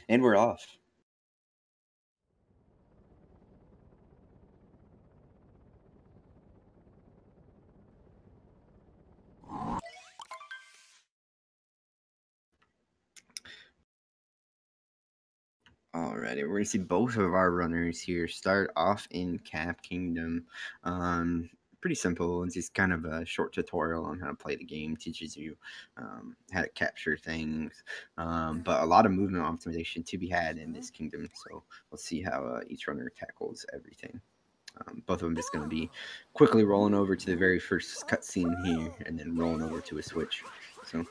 And we're off. Alrighty, we're gonna see both of our runners here start off in Cap Kingdom. Pretty simple. It's just kind of a short tutorial on how to play the game. Teaches you how to capture things, but a lot of movement optimization to be had in this kingdom. So we'll see how each runner tackles everything. Both of them just going to be quickly rolling over to the very first cutscene here, and then rolling over to a switch. So.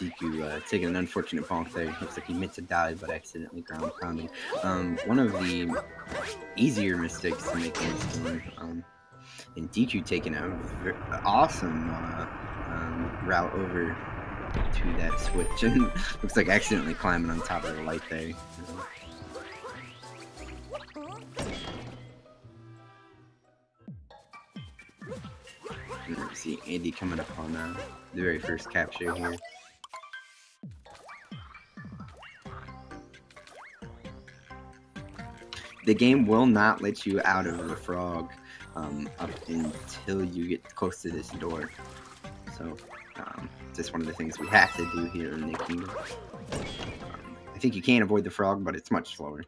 Deku taking an unfortunate bonk there. Looks like he meant to die, but accidentally ground pounding. One of the easier mistakes to make in this game. And Deku taking an awesome route over to that switch, and looks like accidentally climbing on top of the light there. And see Andy coming up on the very first capture here. The game will not let you out of the frog up until you get close to this door. So, just one of the things we have to do here in the kingdom. I think you can avoid the frog, but it's much slower.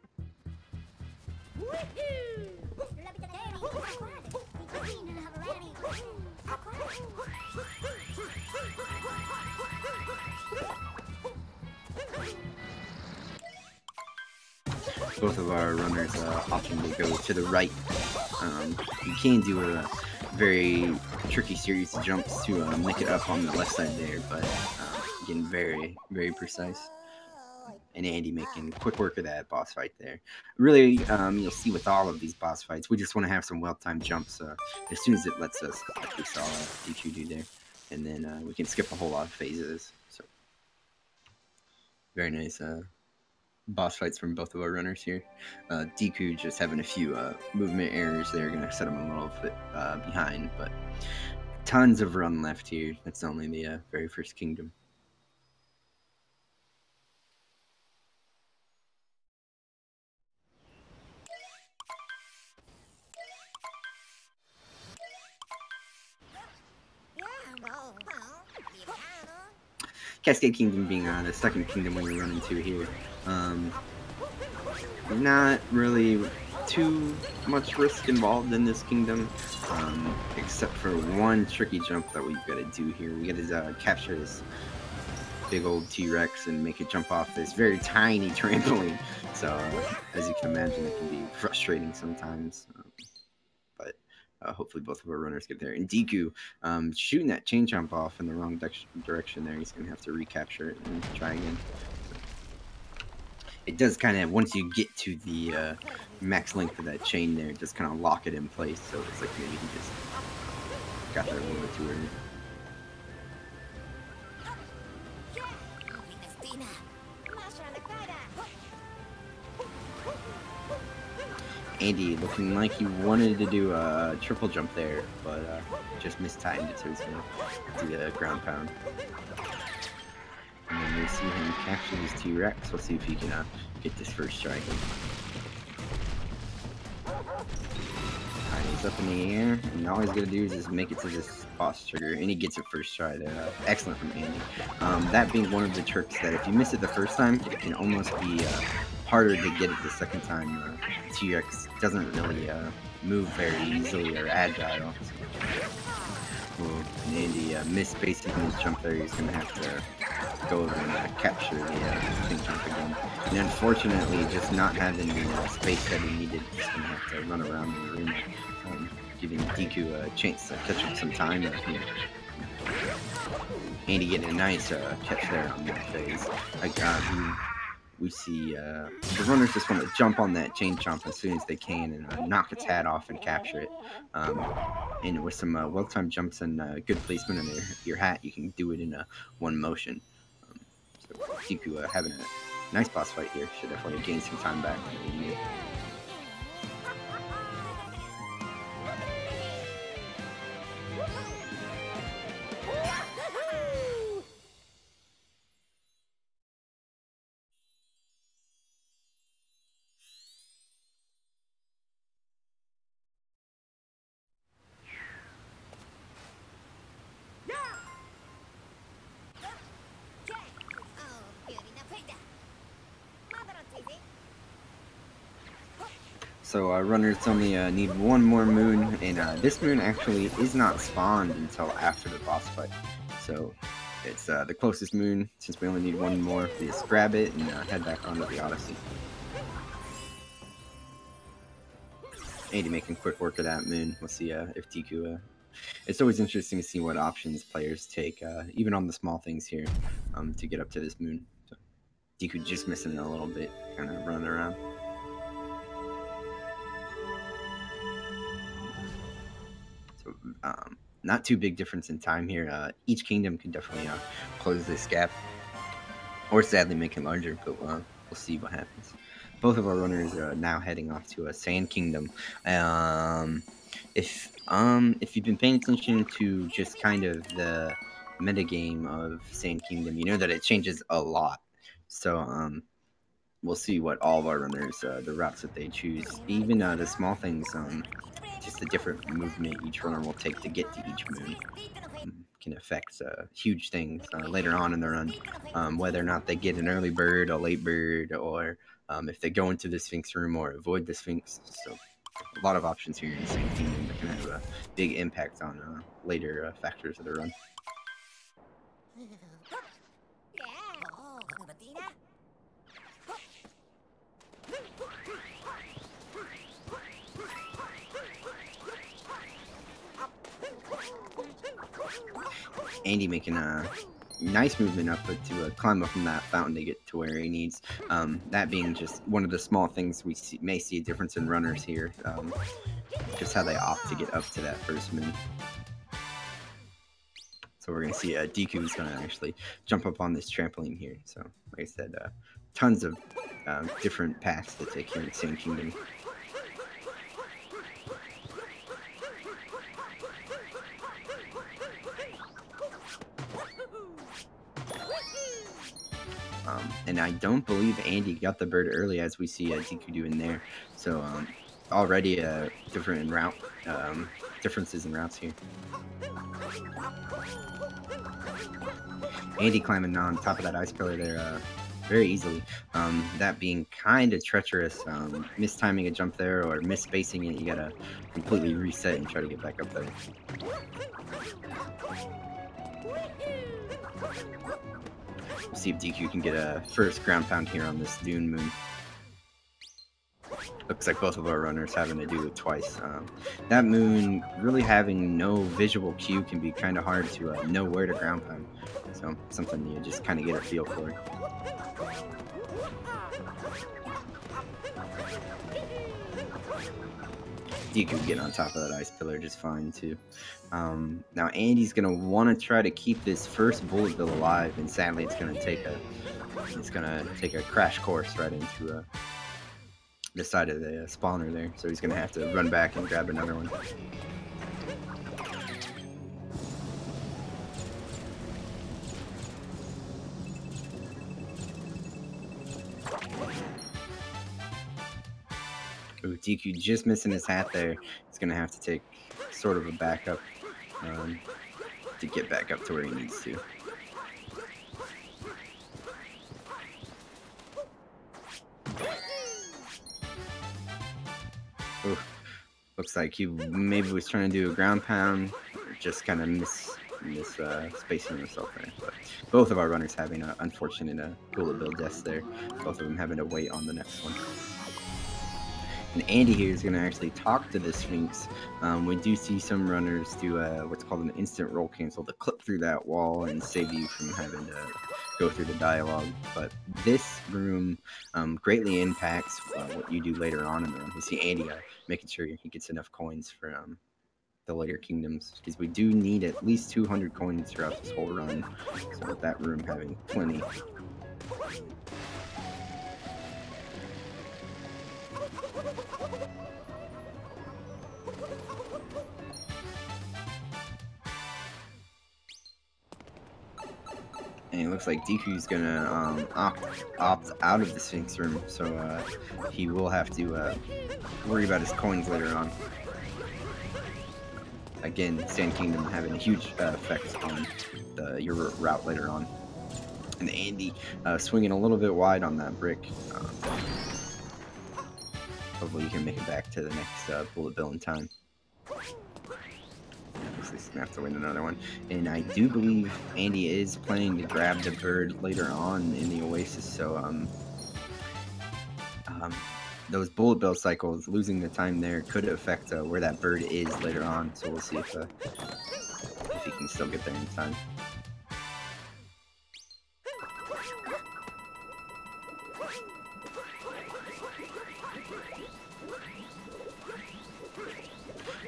Both of our runners often will go to the right. You can do a very tricky series of jumps to make it up on the left side there, but getting very, very precise. And Andy making quick work of that boss fight there. Really, you'll see with all of these boss fights, we just want to have some well-timed jumps as soon as it lets us, like we saw Deku do there. And then we can skip a whole lot of phases. So, very nice boss fights from both of our runners here. Deku just having a few movement errors there, gonna set him a little bit behind, but tons of run left here. That's only the very first kingdom. Cascade Kingdom being the second kingdom we run into here. Not really too much risk involved in this kingdom, except for one tricky jump that we've got to do here. We got to capture this big old T-Rex and make it jump off this very tiny trampoline. So, as you can imagine, it can be frustrating sometimes. Hopefully both of our runners get there. And Deku shooting that chain jump off in the wrong direction there. He's going to have to recapture it and try again. It does kind of, once you get to the max length of that chain there, it does kind of lock it in place. So it's like maybe he just got there a little bit too early. Andy looking like he wanted to do a triple jump there, but just mistimed it, so he's going to do the ground pound. And then we see him capture his T-Rex. We'll see if he can get this first strike. Alright, he's up in the air, and all he's going to do is just make it to this boss trigger, and he gets it first try there. Excellent from Andy. That being one of the tricks that if you miss it the first time, it can almost be harder to get it the second time. T-Rex doesn't really move very easily or agile. Well, and Andy missed basically his jump there. He's going to have to go over and capture the thing jump again. And unfortunately, just not having the space that he needed, he's going to have to run around in the room, giving Deku a chance to catch up some time here. Andy getting a nice catch there on that phase. We see the runners just want to jump on that chain jump as soon as they can and knock its hat off and capture it. And with some well-timed jumps and good placement in your hat, you can do it in one motion. So Deku having a nice boss fight here. Should definitely gain some time back when we need it. So runners only need one more moon, and this moon actually is not spawned until after the boss fight. So it's the closest moon. Since we only need one more, we just grab it and head back onto the Odyssey. Andy making quick work of that moon. We'll see if Deku. It's always interesting to see what options players take, even on the small things here, to get up to this moon. So Deku just missing it a little bit, kind of running around. So not too big difference in time here. Each kingdom can definitely close this gap, or sadly make it larger, but we'll see what happens. Both of our runners are now heading off to a Sand Kingdom. If you've been paying attention to just kind of the metagame of Sand Kingdom, you know that it changes a lot. So we'll see what all of our runners, the routes that they choose, even the small things, just the different movement each runner will take to get to each moon, can affect huge things later on in the run, whether or not they get an early bird, a late bird, or if they go into the Sphinx room or avoid the Sphinx. So a lot of options here in the Sand Kingdom that can have a big impact on later factors of the run. Andy making a nice movement up to climb up from that fountain to get to where he needs. That being just one of the small things we may see a difference in runners here, just how they opt to get up to that first moon. So we're going to see Deku is going to actually jump up on this trampoline here. So like I said, tons of different paths to take here in Sand Kingdom. And I don't believe Andy got the bird early, as we see Deku doing there. So already different route differences in routes here. Andy climbing on top of that ice pillar there very easily. That being kind of treacherous. Mistiming a jump there or misspacing it, you gotta completely reset and try to get back up there. See if Deku can get a first ground pound here on this Dune moon. Looks like both of our runners having to do it twice. That moon really having no visual cue can be kind of hard to know where to ground pound. So something you just kind of get a feel for. Deku get on top of that ice pillar just fine too. Now Andy's gonna want to try to keep this first bullet bill alive, and sadly it's gonna take a crash course right into the side of the spawner there. So he's gonna have to run back and grab another one. Ooh, Deku just missing his hat there. He's gonna have to take sort of a backup to get back up to where he needs to. Ooh, looks like he maybe was trying to do a ground pound, or just kind of miss spacing himself there. But both of our runners having an unfortunate bullet bill deaths there. Both of them having to wait on the next one. And Andy here is going to actually talk to the Sphinx. We do see some runners do what's called an instant roll cancel to clip through that wall and save you from having to go through the dialogue. But this room greatly impacts what you do later on in the room. We see Andy making sure he gets enough coins for the later kingdoms, because we do need at least 200 coins throughout this whole run. So with that room having plenty. And it looks like Deku's gonna opt out of the Sphinx room, so he will have to worry about his coins later on. Again, Sand Kingdom having a huge effect on your route later on. And Andy swinging a little bit wide on that brick. Hopefully you can make it back to the next bullet bill in time. He's gonna have to win another one. And I do believe Andy is planning to grab the bird later on in the Oasis, so those bullet bill cycles, losing the time there could affect where that bird is later on. So we'll see if he can still get there in time.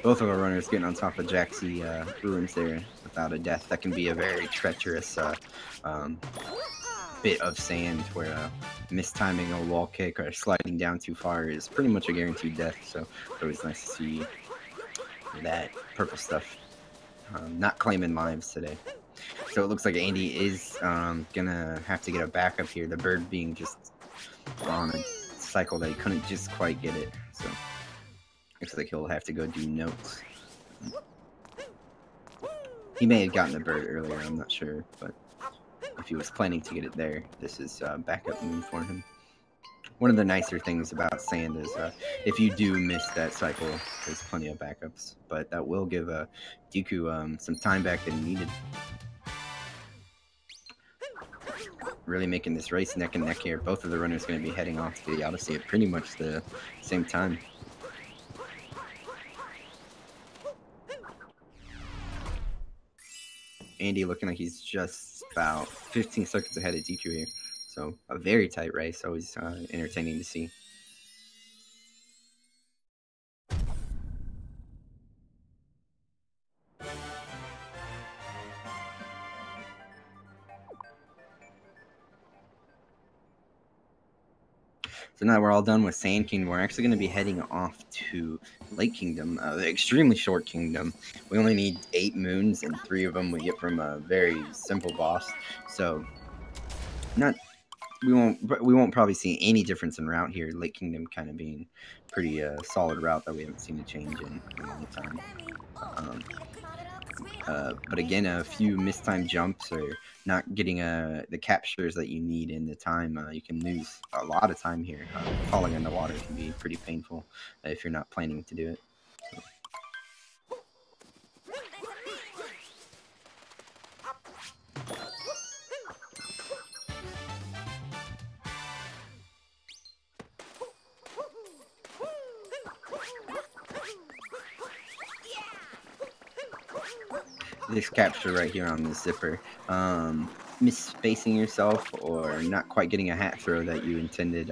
Both of our runners getting on top of Jaxie ruins there without a death. That can be a very treacherous bit of sand where mistiming a wall kick or sliding down too far is pretty much a guaranteed death. So it's always nice to see that purple stuff not claiming lives today. So it looks like Andy is gonna have to get a backup here. The bird being just on a cycle that he couldn't just quite get it. So looks like he'll have to go do notes. He may have gotten the bird earlier, I'm not sure, but if he was planning to get it there, this is backup moon for him. One of the nicer things about sand is if you do miss that cycle, there's plenty of backups, but that will give Deeku some time back that he needed. Really making this race neck and neck here. Both of the runners going to be heading off to the Odyssey at pretty much the same time. Andy looking like he's just about 15 seconds ahead of Deeku here. So a very tight race, always entertaining to see. So now we're all done with Sand Kingdom. We're actually going to be heading off to Lake Kingdom, the extremely short kingdom. We only need 8 moons, and 3 of them we get from a very simple boss. So we won't probably see any difference in route here. Lake Kingdom kind of being pretty solid route that we haven't seen a change in a long time. But again, a few mistimed jumps or not getting the captures that you need in the time, you can lose a lot of time here. Falling in the water can be pretty painful if you're not planning to do it. So. This capture right here on the zipper, misspacing yourself or not quite getting a hat throw that you intended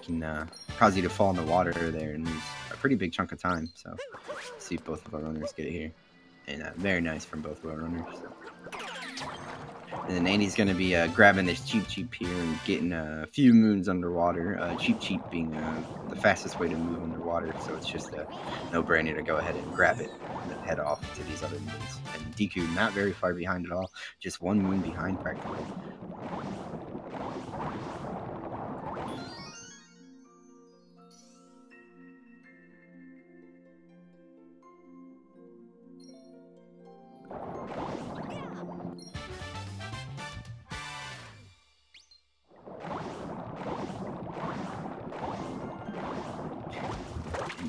can cause you to fall in the water there and lose a pretty big chunk of time. So let's see if both of our runners get it here, and very nice from both of our runners. So. And then Andy's going to be grabbing this Cheep Cheep here and getting a few moons underwater. Cheep Cheep being the fastest way to move underwater, so it's just a no-brainer to go ahead and grab it and then head off to these other moons. And Deeku not very far behind at all, just 1 moon behind practically.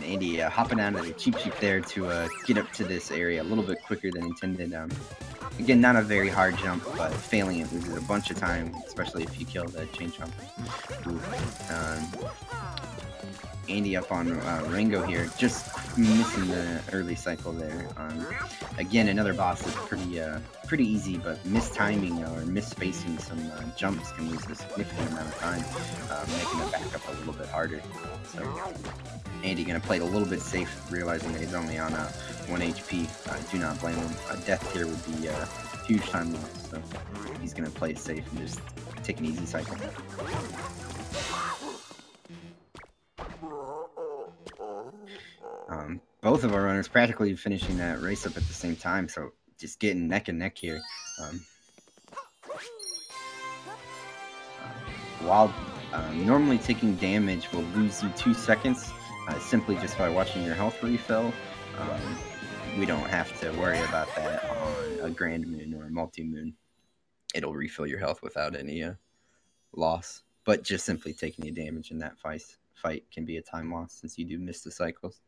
Andy hopping out of the Cheep Cheep there to get up to this area a little bit quicker than intended. Again, not a very hard jump, but failing it loses a bunch of time, especially if you kill the chain jump. Andy up on Rango here, just missing the early cycle there. Again, another boss that's pretty easy, but mistiming or misspacing some jumps can lose a significant amount of time, making the backup a little bit harder. So Andy gonna play it a little bit safe, realizing that he's only on 1 HP. Do not blame him. A death here would be a huge time loss, so he's gonna play it safe and just take an easy cycle. Both of our runners practically finishing that race up at the same time, so just getting neck and neck here. While normally taking damage will lose you 2 seconds, simply just by watching your health refill. We don't have to worry about that on a Grand Moon or a Multi-Moon. It'll refill your health without any loss, but just simply taking the damage in that fight can be a time loss since you do miss the cycles.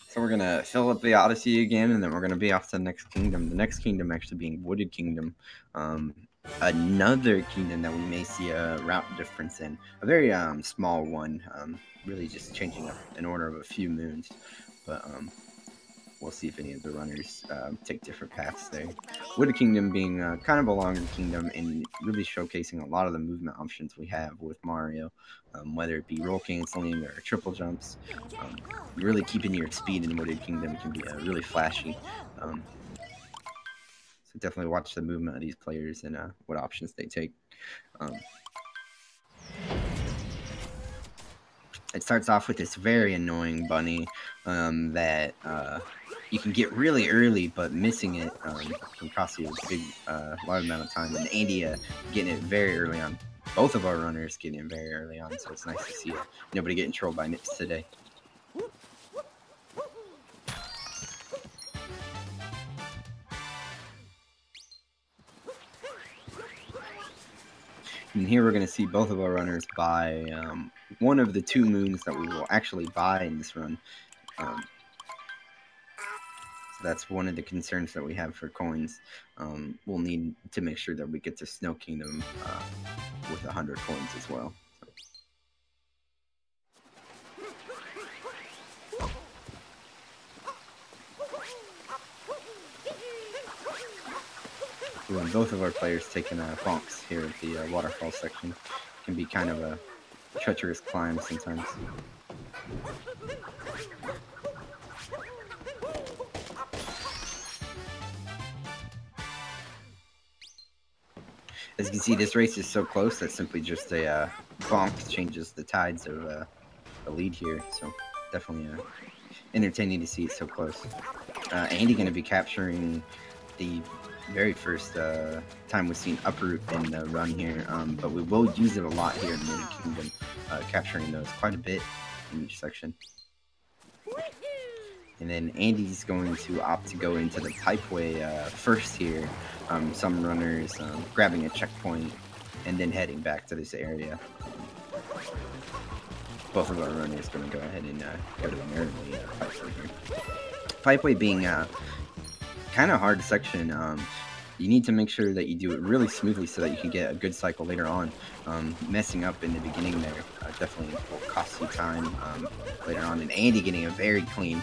So we're gonna fill up the Odyssey again, and then we're gonna be off to the next kingdom. The next kingdom actually being Wooded Kingdom. Another kingdom that we may see a route difference in. A very small one, really just changing up in order of a few moons. But we'll see if any of the runners take different paths there. Wooded Kingdom being kind of a longer kingdom and really showcasing a lot of the movement options we have with Mario, whether it be roll canceling or triple jumps. Really keeping your speed in Wooded Kingdom can be really flashy. So definitely watch the movement of these players and what options they take. It starts off with this very annoying bunny that you can get really early, but missing it can cost you a big, large amount of time. And Andy getting it very early on. Both of our runners getting it very early on, so it's nice to see it. Nobody getting trolled by Nips today. And here we're going to see both of our runners buy one of the 2 moons that we will actually buy in this run. So that's one of the concerns that we have for coins. We'll need to make sure that we get to Snow Kingdom with 100 coins as well. And both of our players taking bonks here at the waterfall section. Can be kind of a treacherous climb sometimes. As you can see, this race is so close that simply just a bonk changes the tides of the lead here. So definitely entertaining to see it so close. Andy going to be capturing the very first time we've seen uproot in the run here, but we will use it a lot here in the Wooded Kingdom, capturing those quite a bit in each section. And then Andy's going to opt to go into the pipeway first here. Some runners grabbing a checkpoint and then heading back to this area. Both of our runners going to go ahead and go to the Merrily pipeway here. Pipeway being kind of hard section. You need to make sure that you do it really smoothly so that you can get a good cycle later on. Messing up in the beginning there definitely will cost you time later on. And Andy getting a very clean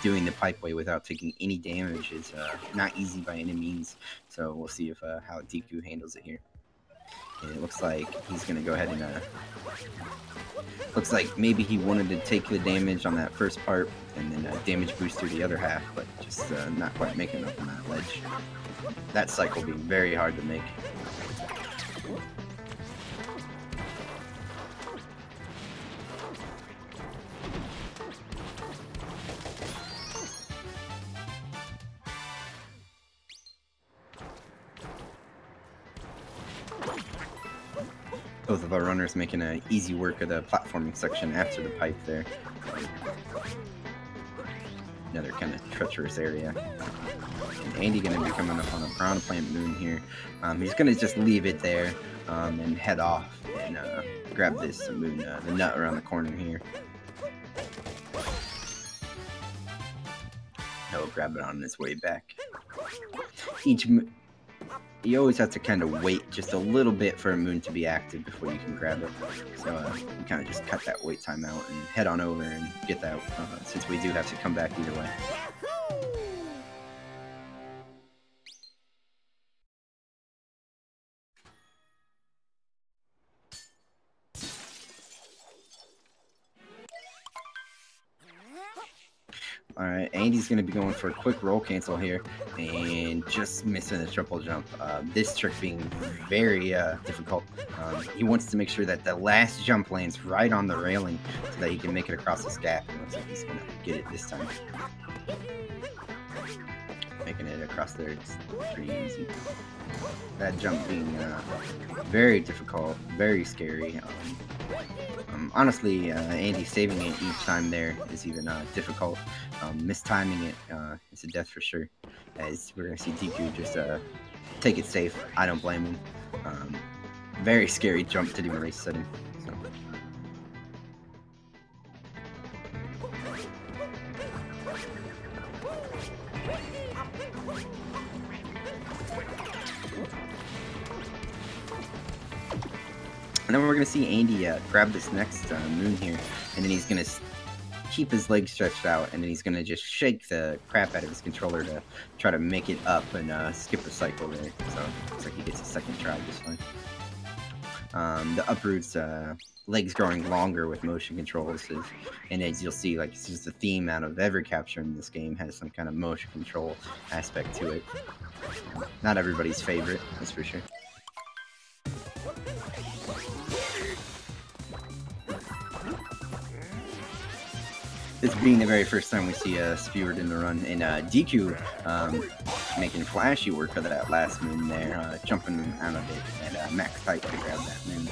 doing the pipeway without taking any damage is not easy by any means. So we'll see if how Deku handles it here. And it looks like he's going to go ahead and looks like maybe he wanted to take the damage on that first part and then damage boost through the other half, but just not quite making enough on that ledge. That cycle being very hard to make. Both of our runners making an easy work of the platforming section after the pipe there. Another kind of treacherous area. And Andy going to be coming up on a ground plant moon here. He's going to just leave it there and head off and grab this moon, the nut around the corner here. He'll grab it on his way back. You always have to kind of wait just a little bit for a moon to be active before you can grab it. So you kind of just cut that wait time out and head on over and get that, since we do have to come back either way. Alright, Andy's going to be going for a quick roll cancel here and just missing the triple jump. This trick being very difficult. He wants to make sure that the last jump lands right on the railing so that he can make it across this gap. It looks like he's going to get it this time. making it across there is pretty easy. That jump being very difficult, very scary. Honestly, Andy saving it each time there is even difficult. Mistiming it is a death for sure. As we're gonna see Deku just take it safe. I don't blame him. Very scary jump to do in race setting. So. And then we're going to see Andy grab this next moon here, and then he's going to keep his legs stretched out, and then he's going to just shake the crap out of his controller to try to make it up and skip a cycle there. So looks like he gets a second try this time. The uproots legs growing longer with motion controls, and as you'll see, like it's just a theme out of every capture in this game has some kind of motion control aspect to it. Not everybody's favorite, that's for sure. This being the very first time we see Speward in the run, and Deku making flashy work of that last moon there, jumping out of it at max height to grab that moon.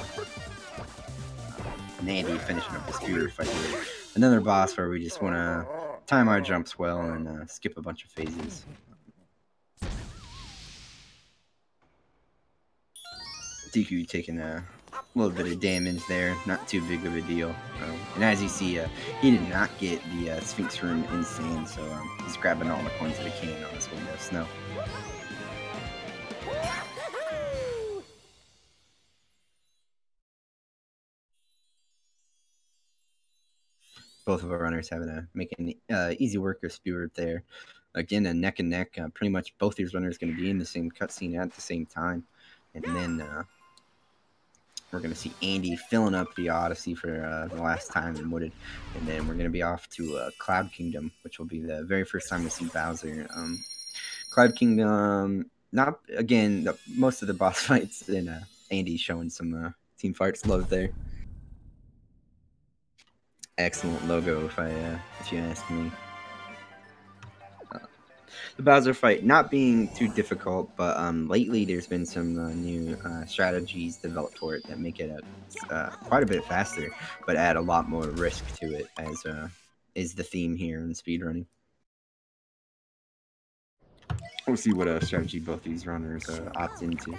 And Andy finishing up the Speward fight here. Another boss where we just want to time our jumps well and skip a bunch of phases. Deku taking a little bit of damage there, not too big of a deal. And as you see, he did not get the Sphinx Room in sand, so he's grabbing all the coins that he can on this window of snow. Both of our runners having making easy work of Speward there. Again, a neck and neck. Pretty much both these runners going to be in the same cutscene at the same time, and then we're going to see Andy filling up the Odyssey for the last time in Wooded, and then we're going to be off to Cloud Kingdom, which will be the very first time we see Bowser. Cloud Kingdom, not again most of the boss fights, and Andy showing some Team Farts love there. Excellent logo, if you ask me. The Bowser fight not being too difficult, but lately there's been some new strategies developed for it that make it quite a bit faster, but add a lot more risk to it, as is the theme here in speedrunning. We'll see what strategy both these runners opt into.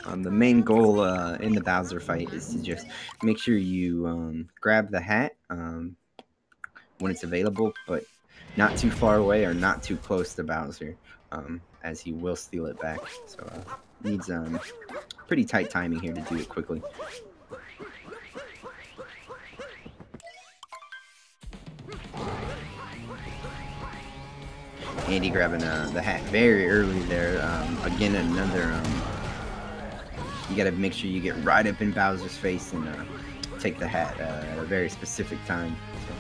The main goal in the Bowser fight is to just make sure you grab the hat when it's available, but not too far away or not too close to Bowser, as he will steal it back. So needs pretty tight timing here to do it quickly. Andy grabbing the hat very early there. Again, another... you gotta make sure you get right up in Bowser's face and take the hat at a very specific time. So.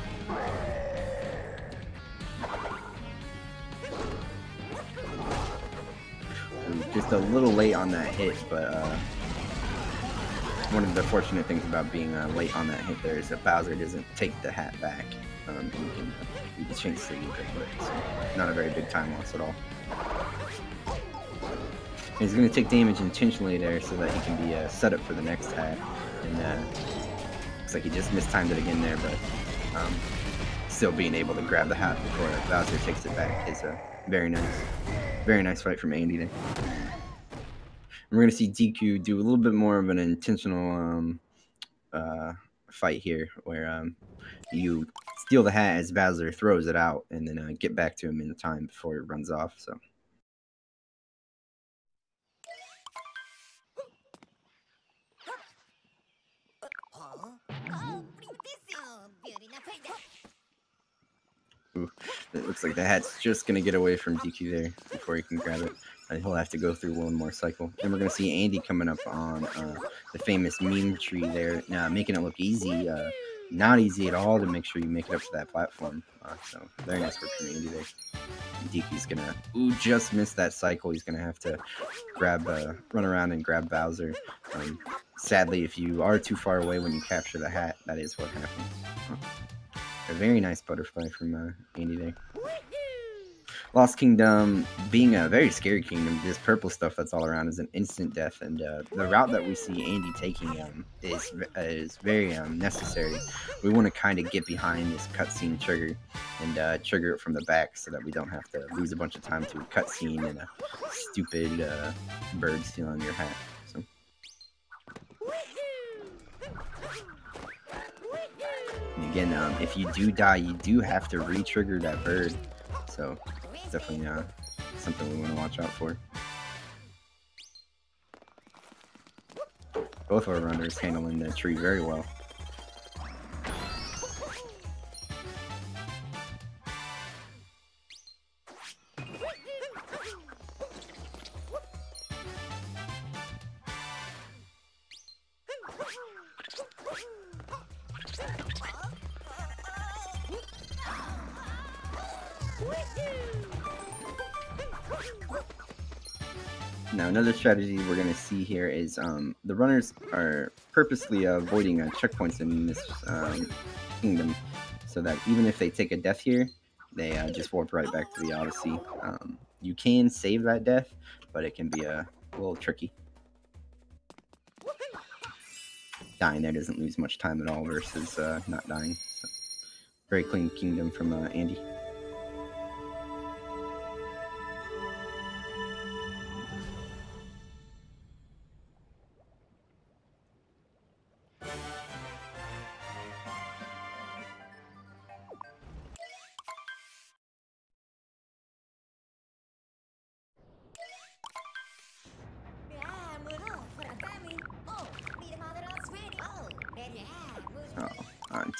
Just a little late on that hit, but one of the fortunate things about being late on that hit there is that Bowser doesn't take the hat back. He can change the lead, so not a very big time loss at all. He's going to take damage intentionally there so that he can be set up for the next hat. And looks like he just mistimed it again there, but still being able to grab the hat before Bowser takes it back is very nice fight from Andy there. And we're going to see Deku do a little bit more of an intentional fight here, where you steal the hat as Bowser throws it out, and then get back to him in time before it runs off. So. Ooh, it looks like the hat's just going to get away from Deku there before he can grab it. He'll have to go through one more cycle. Then we're going to see Andy coming up on the famous meme tree there, making it look easy. Not easy at all to make sure you make it up to that platform. So very nice work from Andy there. Deku's going to just miss that cycle. He's going to have to run around and grab Bowser. Sadly, if you are too far away when you capture the hat, that is what happens. A very nice butterfly from Andy there. Lost Kingdom being a very scary kingdom. This purple stuff that's all around is an instant death, and the route that we see Andy taking is very necessary. We want to kind of get behind this cutscene trigger and trigger it from the back so that we don't have to lose a bunch of time to a cutscene and a stupid bird stealing your hat. So. And again, if you do die, you do have to re-trigger that bird. So it's definitely something we want to watch out for. Both our runners handling the tree very well. Now, another strategy we're going to see here is the runners are purposely avoiding checkpoints in this kingdom, so that even if they take a death here, they just warp right back to the Odyssey. You can save that death, but it can be a little tricky. Dying there doesn't lose much time at all versus not dying. So, very clean kingdom from Andy.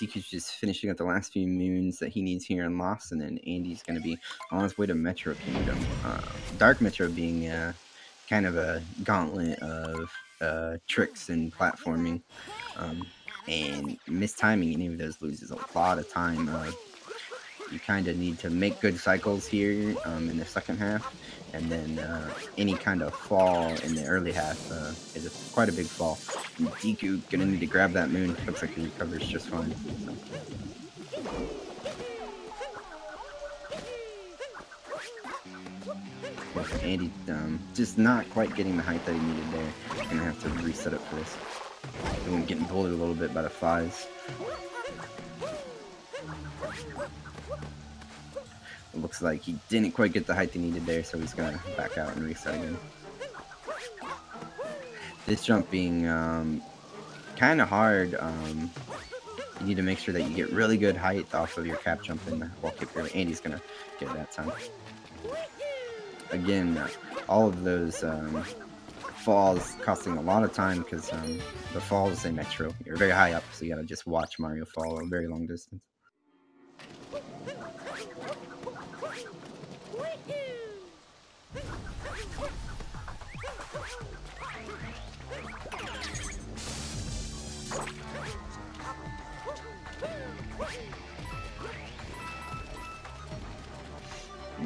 Deekunutz just finishing up the last few moons that he needs here in Lost, and then Andy's going to be on his way to Metro Kingdom. Dark Metro being kind of a gauntlet of tricks and platforming, and mistiming any of those loses a lot of time. You kind of need to make good cycles here in the second half, and then any kind of fall in the early half is quite a big fall. And Deeku gonna need to grab that moon. Looks like he recovers just fine. So. Andy just not quite getting the height that he needed there. Gonna have to reset it for this. And getting bullied a little bit by the flies. It looks like he didn't quite get the height he needed there, so he's gonna back out and reset again. This jump being kind of hard. You need to make sure that you get really good height off of your cap jump and wall kick early. Andy's gonna get it that time. Again, all of those falls costing a lot of time because the falls in Metro, you're very high up, so you gotta just watch Mario fall a very long distance.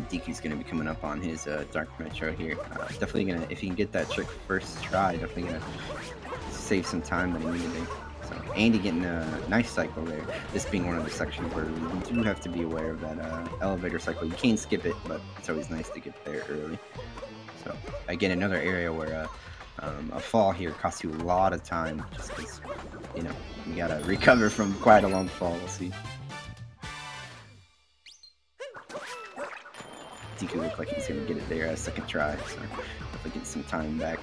Deeku's gonna be coming up on his Dark Metro here. Definitely gonna, if he can get that trick first try, definitely gonna save some time that he needed there. So Andy getting a nice cycle there. This being one of the sections where we do have to be aware of that elevator cycle. You can skip it, but it's always nice to get there early. So again, another area where a fall here costs you a lot of time, just because you know you gotta recover from quite a long fall. We'll see. Deeku look like he's gonna get it there a second try, so definitely get some time back.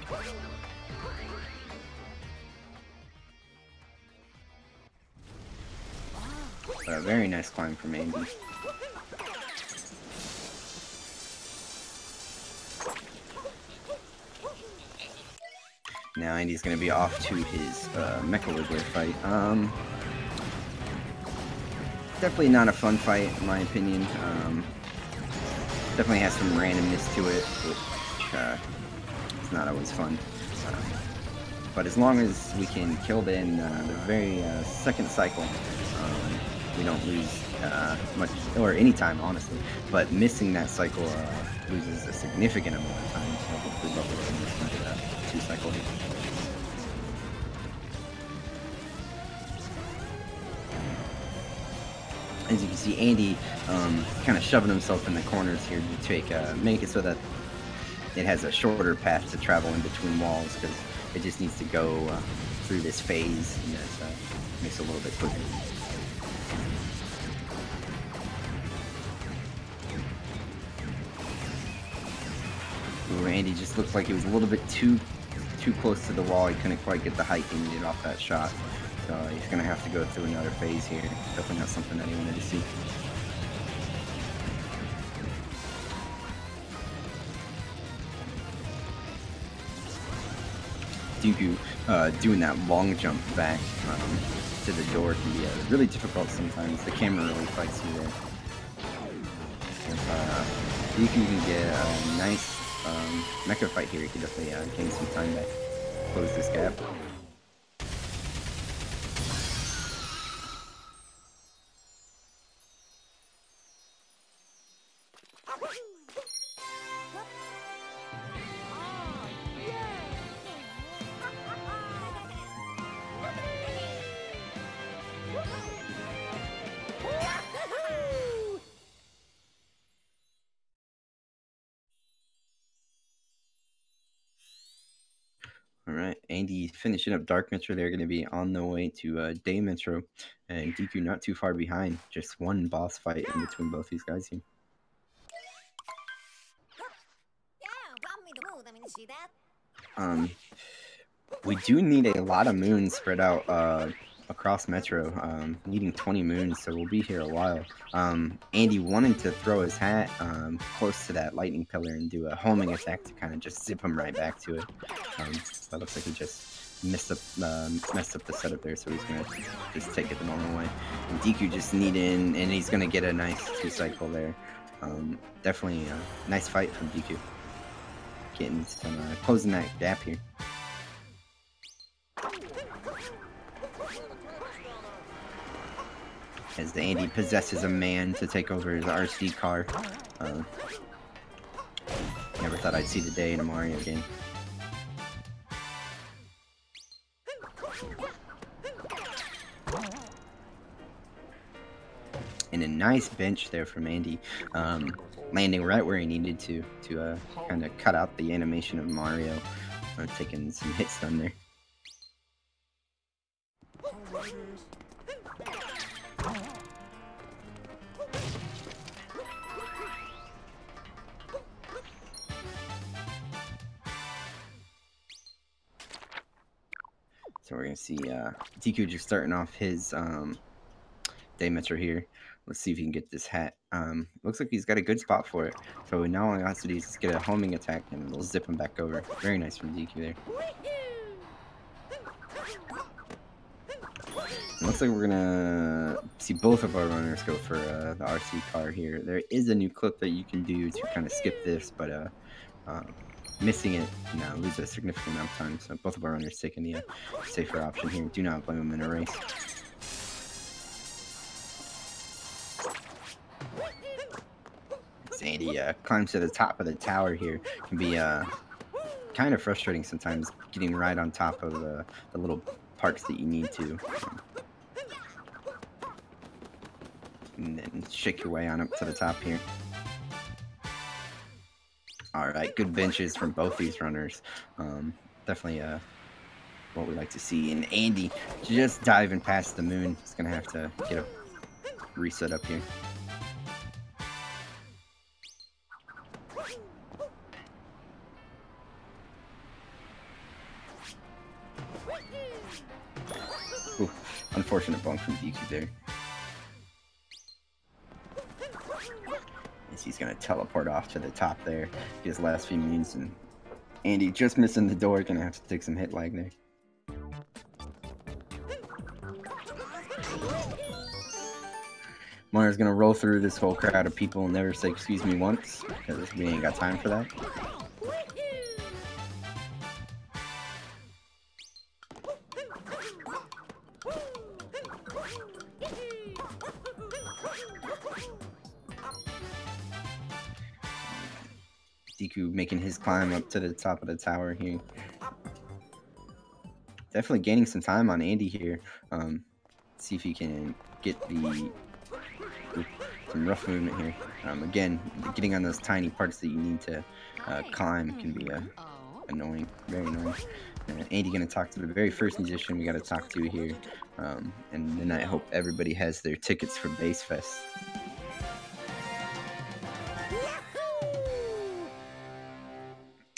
But a very nice climb from Andy. Now Andy's gonna be off to his Mecha Wiggler fight. Definitely not a fun fight in my opinion. Definitely has some randomness to it, which is not always fun. But as long as we can kill it in the very second cycle, we don't lose much, or any time, honestly. But missing that cycle loses a significant amount of time, so hopefully we'll miss that 2 cycle here. As you can see Andy kind of shoving himself in the corners here to make it so that it has a shorter path to travel in between walls, because it just needs to go through this phase, and that makes it a little bit quicker. Ooh, Andy just looked like he was a little bit too close to the wall. He couldn't quite get the height he needed off that shot. So he's going to have to go through another phase here. Definitely not something that he wanted to see. Deeku doing that long jump back to the door can be really difficult sometimes. The camera really fights you there. If Deeku can get a nice mecha fight here, he can definitely gain some time to close this gap. Alright, Andy finishing up Dark Metro. They're going to be on the way to Day Metro, and Deeku not too far behind. Just one boss fight in between both these guys here. We do need a lot of moons spread out across Metro, needing 20 moons, so we'll be here a while. Andy wanted to throw his hat close to that lightning pillar and do a homing attack to kind of just zip him right back to it. But it looks like he just messed up the setup there, so he's gonna just take it the normal way. And Deeku just needing, and he's gonna get a nice 2-cycle there. Definitely a nice fight from Deeku. Getting some closing that gap here. As Andy possesses a man to take over his RC car. Never thought I'd see the day in a Mario game. And a nice bench there from Andy, landing right where he needed to kind of cut out the animation of Mario, taking some hit stun there. So we're going to see Deeku just starting off his Day Metro here. Let's see if he can get this hat. Looks like he's got a good spot for it. So now all he has to do is just get a homing attack and it'll zip him back over. Very nice from Deeku there. It looks like we're going to see both of our runners go for the RC car here. There is a new clip that you can do to kind of skip this, but missing it, lose a significant amount of time. So both of our runners taking the safer option here. Do not blame them in a race. Andy climbs to the top of the tower here. Can be kind of frustrating sometimes, getting right on top of the little parts that you need to. And then shake your way on up to the top here. Alright, good benches from both these runners. Definitely what we like to see. And Andy just diving past the moon. He's going to have to get a reset up here. Ooh, unfortunate bump from Deeku there. He's going to teleport off to the top there. Get his last few moons, and Andy just missing the door. Going to have to take some hit lag there. Mario's going to roll through this whole crowd of people and never say excuse me once, because we ain't got time for that. Deeku making his climb up to the top of the tower here. Definitely gaining some time on Andy here. See if he can get the some rough movement here. Again, getting on those tiny parts that you need to climb can be annoying, very annoying. Andy gonna talk to the very first musician we gotta talk to here, and then I hope everybody has their tickets for Bass Fest.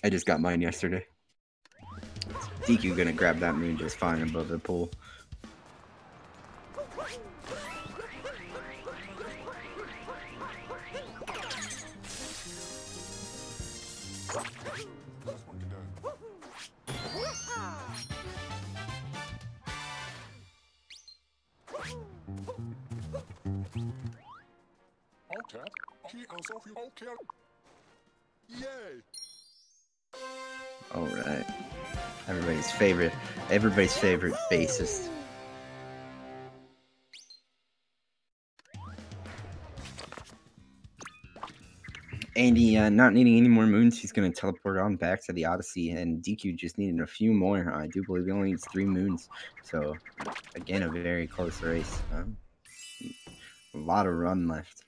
I just got mine yesterday. Deku gonna grab that moon just fine above the pool. All right, everybody's favorite bassist. Andy, not needing any more moons, he's going to teleport on back to the Odyssey, and DQ just needing a few more. I do believe he only needs 3 moons, so again, a very close race. A lot of run left.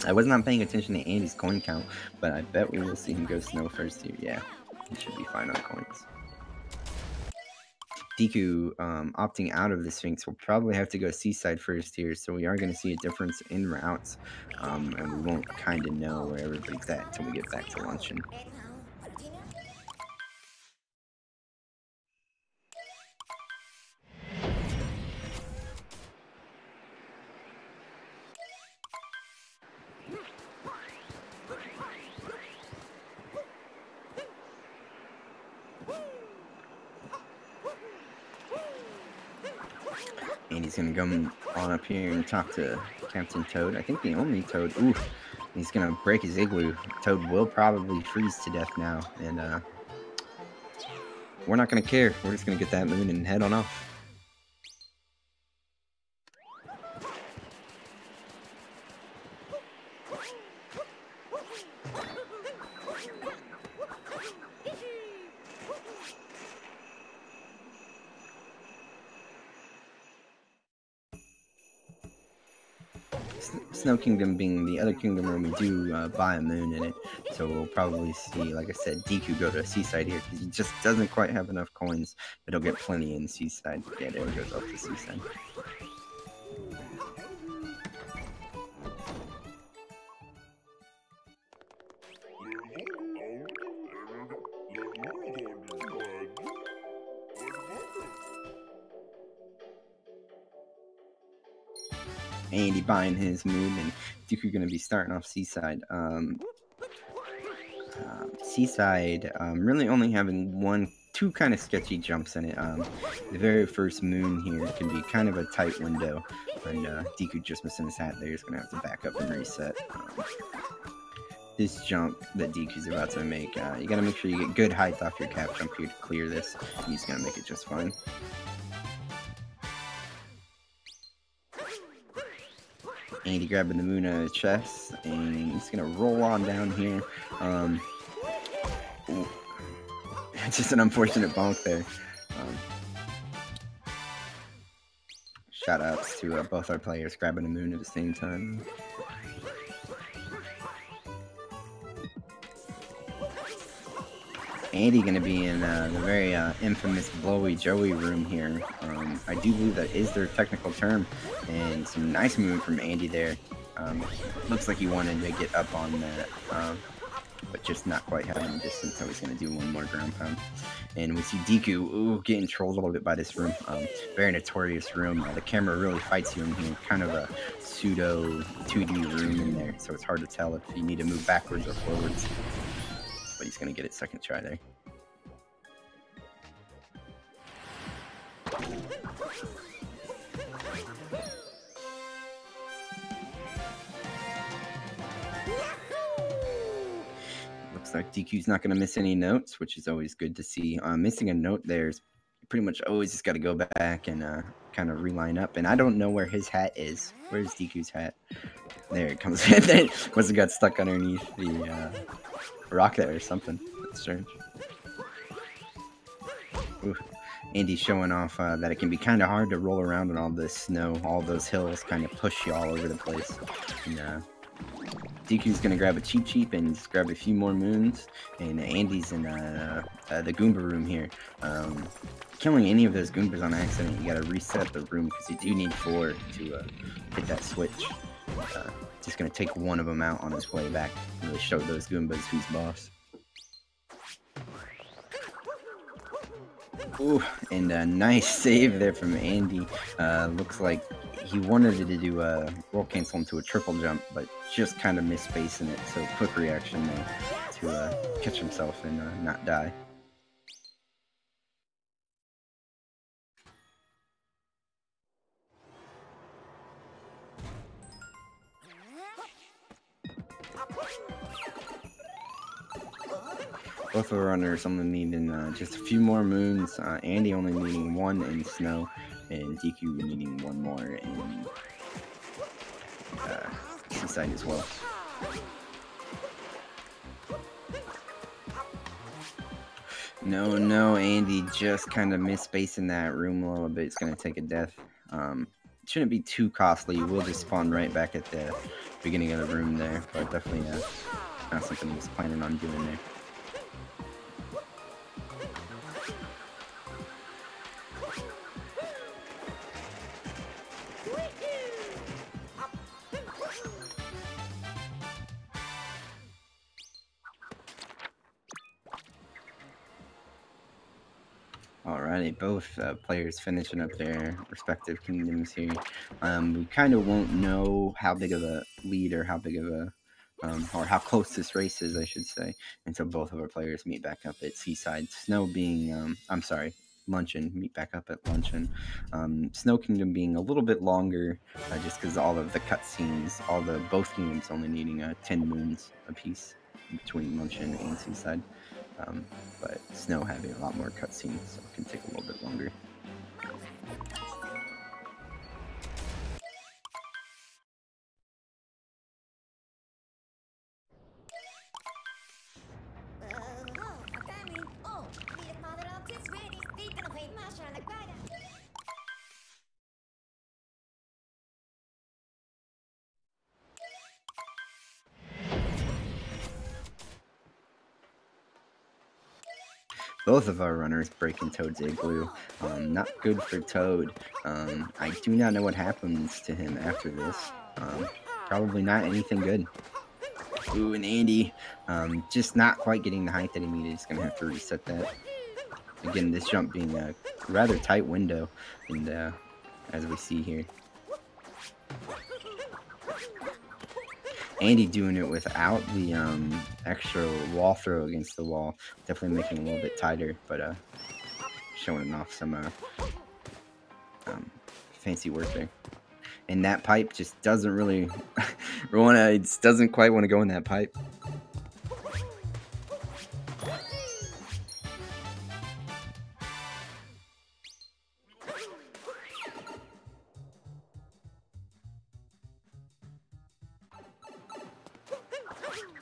I was not paying attention to Andy's coin count, but I bet we will see him go snow first here. Yeah, he should be fine on coins. Deku opting out of the Sphinx will probably have to go Seaside first here, so we are going to see a difference in routes, and we won't kind of know where everybody's at until we get back to luncheon. And he's gonna come on up here and talk to Captain Toad. I think the only Toad. Ooh, he's gonna break his igloo. Toad will probably freeze to death now, and we're not gonna care. We're just gonna get that moon and head on off. Snow Kingdom being the other kingdom where we do buy a moon in it, so we'll probably see, like I said, Deku go to Seaside here because he just doesn't quite have enough coins, but he'll get plenty in Seaside. Yeah, there he goes off to Seaside. Andy buying his moon, and Deku gonna be starting off Seaside. Seaside really only having two kind of sketchy jumps in it. The very first moon here can be kind of a tight window, and Deku just missing his hat there. He's gonna have to back up and reset. This jump that Deku's about to make, you gotta make sure you get good height off your cap jump here to clear this. He's gonna make it just fine. Andy grabbing the moon out of his chest, and he's gonna roll on down here. Just an unfortunate bonk there. Shout outs to both our players grabbing the moon at the same time. Andy gonna be in the very infamous Blowy Joey room here. I do believe that is their technical term, and some nice movement from Andy there. Looks like he wanted to get up on that, but just not quite having the distance, so he's gonna do one more ground pound. And we see Deku getting trolled a little bit by this room. Very notorious room. The camera really fights you in here. Kind of a pseudo 2D room in there, so it's hard to tell if you need to move backwards or forwards. But he's gonna get it second try there. Looks like DQ's not gonna miss any notes, which is always good to see. Missing a note there is pretty much always just got to go back and kind of reline up. And I don't know where his hat is. Where's Deeku's hat? There it comes. It must have got stuck underneath the rock there or something. That's strange. Ooh. Andy's showing off that it can be kind of hard to roll around in all this snow. All those hills kind of push you all over the place. And Deeku's gonna grab a Cheep and just grab a few more moons. And Andy's in the Goomba room here. Killing any of those Goombas on accident, you gotta reset the room because you do need 4 to hit that switch. Just gonna take one of them out on his way back and really show those Goombas who's boss. Ooh, and a nice save there from Andy. Looks like he wanted to do a roll cancel into a triple jump, but just kind of missed spacing it. So quick reaction there to catch himself and not die. Both of our runners only needing just a few more moons. Andy only needing 1 in snow, and Deeku needing 1 more in seaside as well. No, Andy just kind of missed spacing that room a little bit. It's going to take a death. It shouldn't be too costly. You will just spawn right back at the beginning of the room there, but definitely not something he was planning on doing there. Alrighty, both players finishing up their respective kingdoms here. We kind of won't know how big of a lead or how big of a, or how close this race is, I should say, until both of our players meet back up at Seaside. Snow being, Luncheon, meet back up at Luncheon. Snow Kingdom being a little bit longer, just because all of the cutscenes, both kingdoms only needing 10 moons apiece between Luncheon and Seaside. But Snow having a lot more cutscenes, so it can take a little bit longer. Both of our runners breaking Toad's igloo. Not good for Toad. I do not know what happens to him after this. Probably not anything good. Ooh, and Andy, just not quite getting the height that he needed. He's going to have to reset that. Again, this jump being a rather tight window, and as we see here. Andy doing it without the extra wall throw against the wall, definitely making it a little bit tighter, but showing off some fancy work there. And that pipe just doesn't really it doesn't quite want to go in that pipe.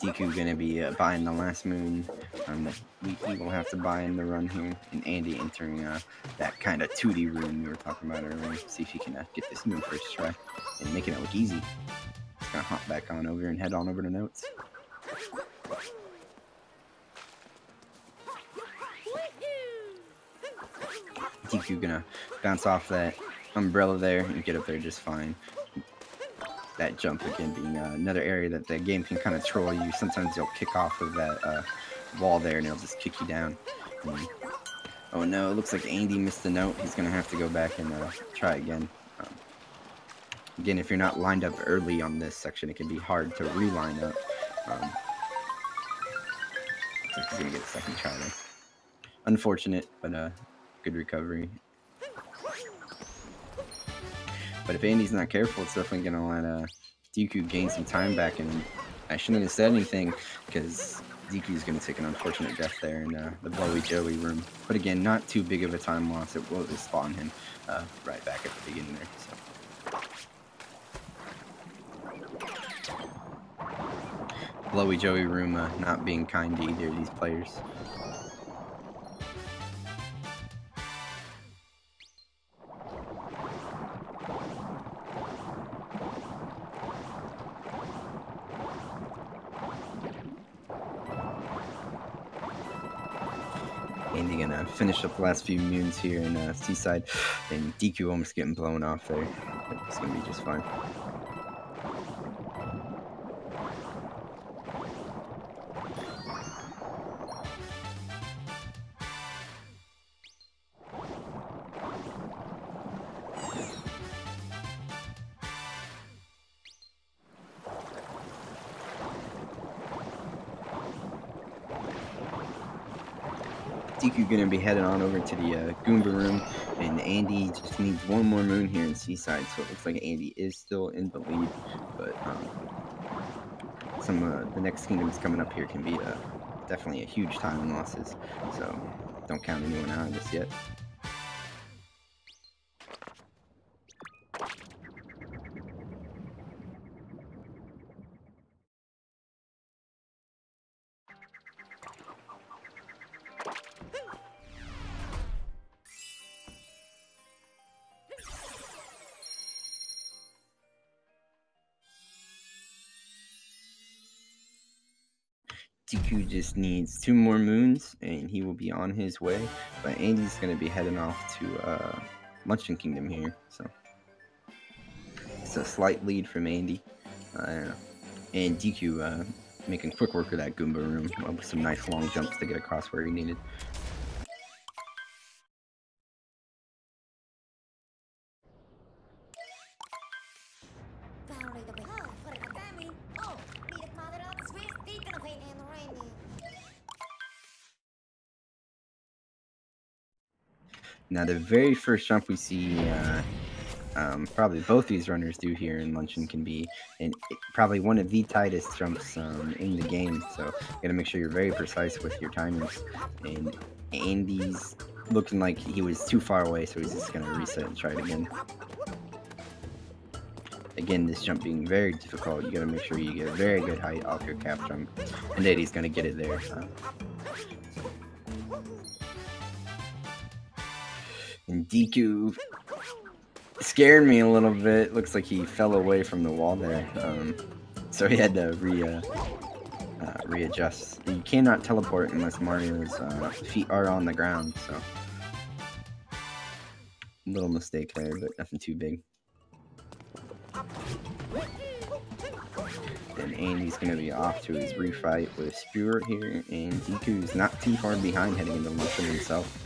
Deeku gonna be buying the last moon that we will have to buy in the run here, and Andy entering that kind of 2D room we were talking about earlier. See if he can get this moon first try and making it look easy. Just gonna hop back on over and head on over to notes. Deeku gonna bounce off that umbrella there and get up there just fine. That jump again being another area that the game can kind of troll you. Sometimes you'll kick off of that wall there and it'll just kick you down. Oh no, it looks like Andy missed the note. He's going to have to go back and try again. Again, if you're not lined up early on this section, it can be hard to re-line up. He's going to get a second try there. Unfortunate, but good recovery. But if Andy's not careful, it's definitely going to let Deeku gain some time back and I shouldn't have said anything because Deku's going to take an unfortunate death there in the Blowy Joey room. But again, not too big of a time loss. It will spawn him right back at the beginning there. So. Blowy Joey room not being kind to either of these players. Andy gonna finish up the last few moons here in Seaside, and Deku almost getting blown off there. It's gonna be just fine. Deku gonna be heading on over to the Goomba room, and Andy just needs one more moon here in Seaside, so it looks like Andy is still in the lead, but the next kingdoms coming up here can be definitely a huge time losses, so don't count anyone out of this yet. Deku just needs 2 more moons and he will be on his way, but Andy's going to be heading off to Luncheon Kingdom here, so it's a slight lead from Andy, and Deku making quick work of that Goomba room with some nice long jumps to get across where he needed. Now the very first jump we see, probably both these runners do here in Luncheon can be, and probably one of the tightest jumps in the game, so you gotta make sure you're very precise with your timings. And Andy's looking like he was too far away, so he's just gonna reset and try it again. Again, this jump being very difficult, you gotta make sure you get a very good height off your cap jump, and Eddie's gonna get it there. And Deku scared me a little bit. Looks like he fell away from the wall there, so he had to readjust. You cannot teleport unless Mario's feet are on the ground, so little mistake there, but nothing too big. Then Andy's going to be off to his refight with Spirit here, and Deku's not too far behind heading into Luncheon himself.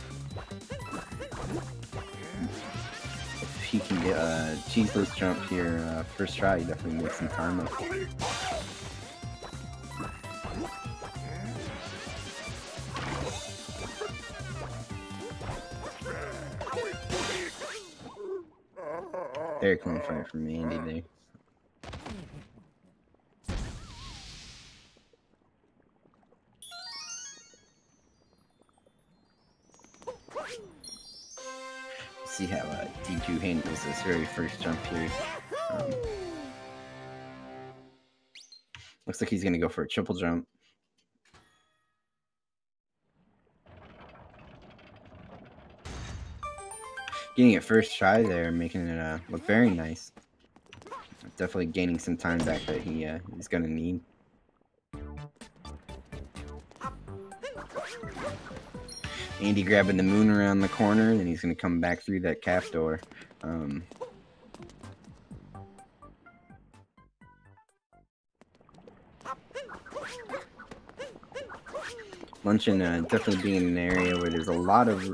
If he can get a cheeseless jump here first try, he definitely makes some time up. Very clean fight from Andy there. See how Deku handles this very first jump here. Looks like he's gonna go for a triple jump. Getting it first try there, making it look very nice. Definitely gaining some time back that he's gonna need. Andy grabbing the moon around the corner, then he's gonna come back through that cap door. Luncheon definitely being in an area where there's a lot of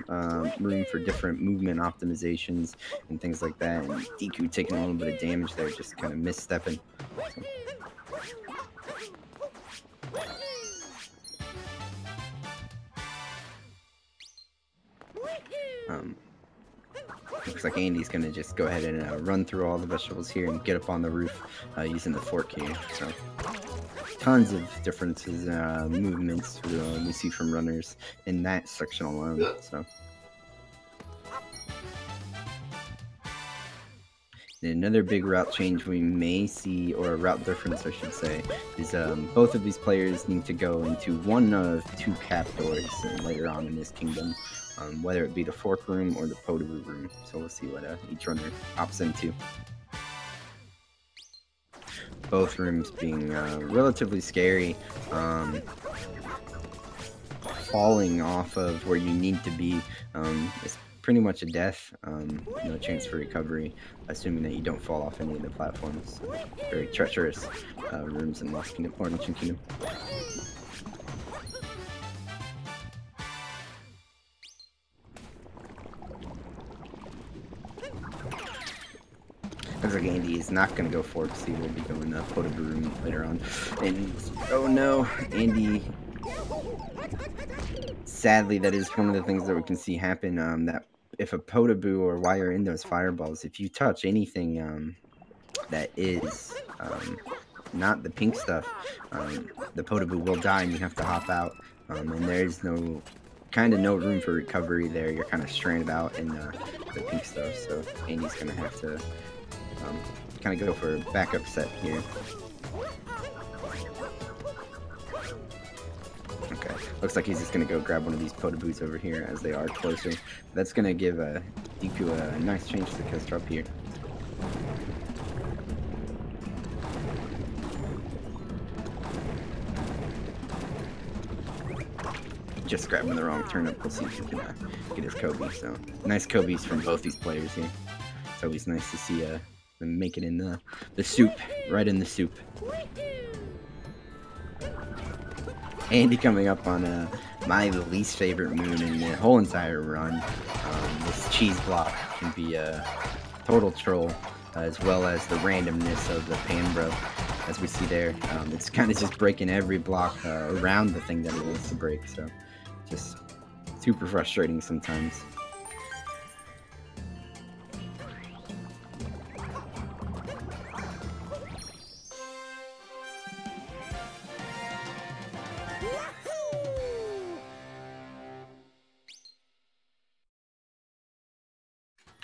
room for different movement optimizations and things like that, and Deku taking a little bit of damage there, just kind of misstepping. Looks like Andy's gonna just go ahead and run through all the vegetables here and get up on the roof using the fork here. So tons of differences, movements we see from runners in that section alone. So another big route change we may see, or a route difference I should say, is both of these players need to go into one of two cap doors later on in this kingdom, whether it be the fork room or the potable room. So we'll see what each runner opts into. Both rooms being relatively scary. Falling off of where you need to be is pretty much a death. No chance for recovery, assuming that you don't fall off any of the platforms. So very treacherous rooms in Lost Kingdom or Ancient Kingdom. Looks like Andy is not going to go forks. He will be going to potable room later on. And oh no, Andy. Sadly, that is one of the things that we can see happen. That if a Potaboo, or while you're in those fireballs, if you touch anything that is not the pink stuff, the Potaboo will die and you have to hop out. And there is no room for recovery there. You're kind of stranded out in the pink stuff. So Andy's gonna have to kind of go for a backup set here. Okay, looks like he's just going to go grab one of these Potaboos over here as they are closer. That's going to give Deku a nice change to the kill drop here. Just grabbing the wrong turnip. We'll see if he can get his Kobe. So nice Kobe's from both these players here. It's always nice to see them make it in the soup, right in the soup. Andy coming up on my least favorite moon in the whole entire run. This cheese block can be a total troll, as well as the randomness of the Panbro, as we see there. It's kind of just breaking every block around the thing that it wants to break, so just super frustrating sometimes.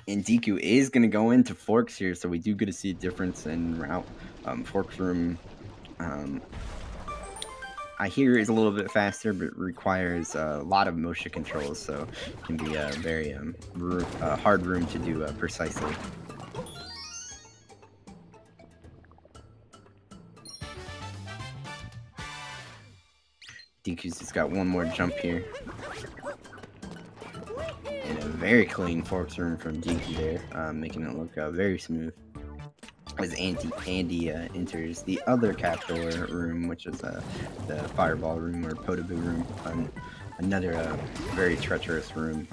And Deku is going to go into forks here, so we do get to see a difference in route. Forks room, I hear is a little bit faster, but requires a lot of motion controls, so it can be a very hard room to do precisely. Deku's just got one more jump here. And a very clean forks room from Deku there, making it look very smooth. As Andy enters the other cap door room, which is the fireball room or Potaboo room. Another very treacherous room.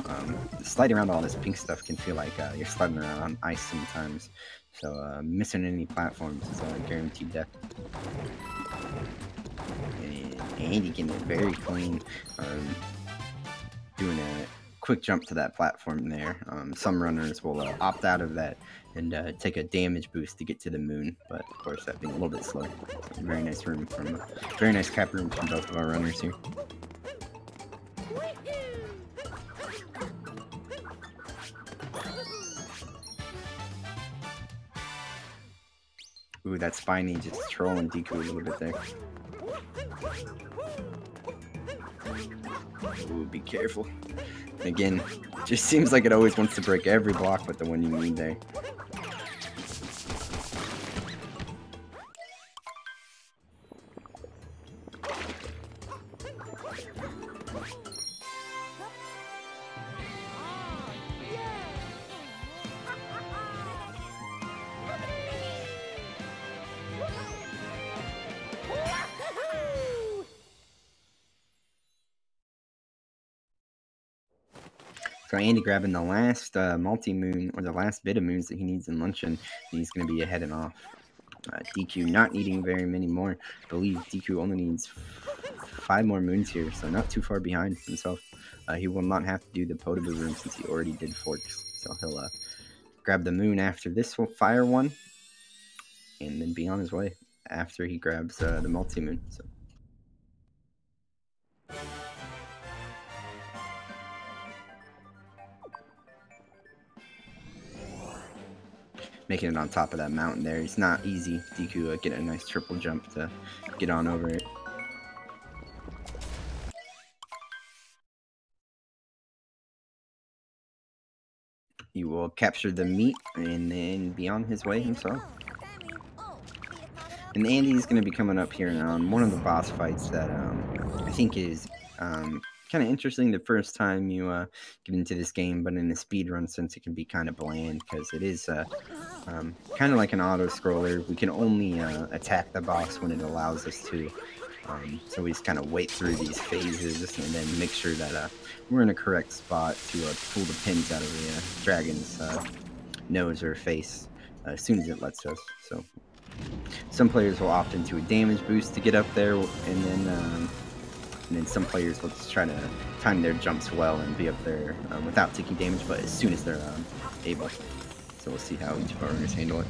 Sliding around all this pink stuff can feel like you're sliding around on ice sometimes. So missing any platforms is a guaranteed death. And Andy getting it very clean, doing a quick jump to that platform there. Some runners will opt out of that and take a damage boost to get to the moon, but of course that being a little bit slow. So very nice room from very nice cap room from both of our runners here. Ooh, that Spiny just trolling Deku a little bit there. Ooh, be careful. Again, just seems like it always wants to break every block but the one you need there. So Andy grabbing the last multi-moon, or the last bit of moons that he needs in luncheon, and he's going to be heading off. Deku not needing very many more. I believe Deku only needs 5 more moons here, so not too far behind himself. He will not have to do the Potaboo room since he already did forks, so he'll grab the moon after this fire one, and then be on his way after he grabs the multi-moon. So. Making it on top of that mountain there. It's not easy. Deku get a nice triple jump to get on over it. He will capture the meat and then be on his way himself. And Andy's going to be coming up here on one of the boss fights that I think is kind of interesting the first time you get into this game, but in a speed run sense it can be kind of bland because it is kind of like an auto scroller. We can only attack the boss when it allows us to, so we just kind of wait through these phases and then make sure that we're in a correct spot to pull the pins out of the dragon's nose or face as soon as it lets us. So some players will opt into a damage boost to get up there, and then some players will just try to time their jumps well and be up there without taking damage, but as soon as they're able. So we'll see how each of our runners handle it.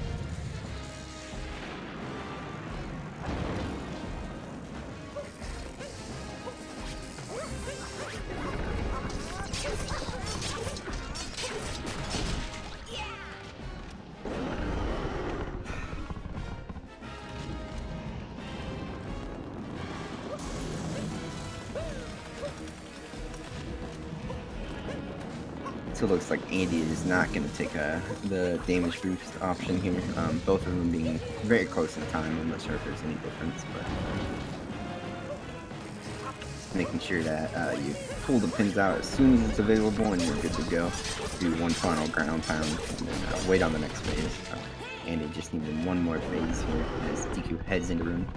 So it looks like Andy is not going to take the damage boost option here. Both of them being very close in time. I'm not sure if there's any difference, but just making sure that you pull the pins out as soon as it's available and you're good to go. Do one final ground pound and then wait on the next phase. Andy just needed one more phase here as Deku heads into room.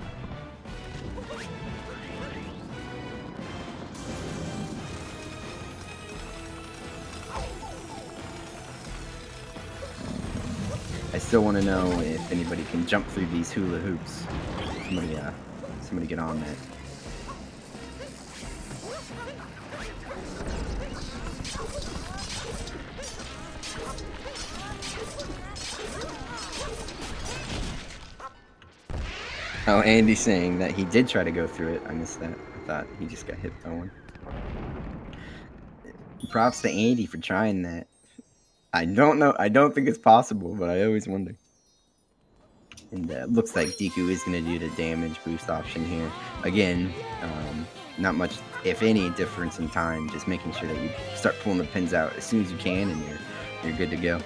I still want to know if anybody can jump through these hula hoops. Somebody get on that. Oh, Andy's saying that he did try to go through it. I missed that. I thought he just got hit by one. Props to Andy for trying that. I don't know. I don't think it's possible, but I always wonder. And looks like Deku is going to do the damage boost option here. Again, not much, if any, difference in time. Just making sure that you start pulling the pins out as soon as you can, and you're good to go.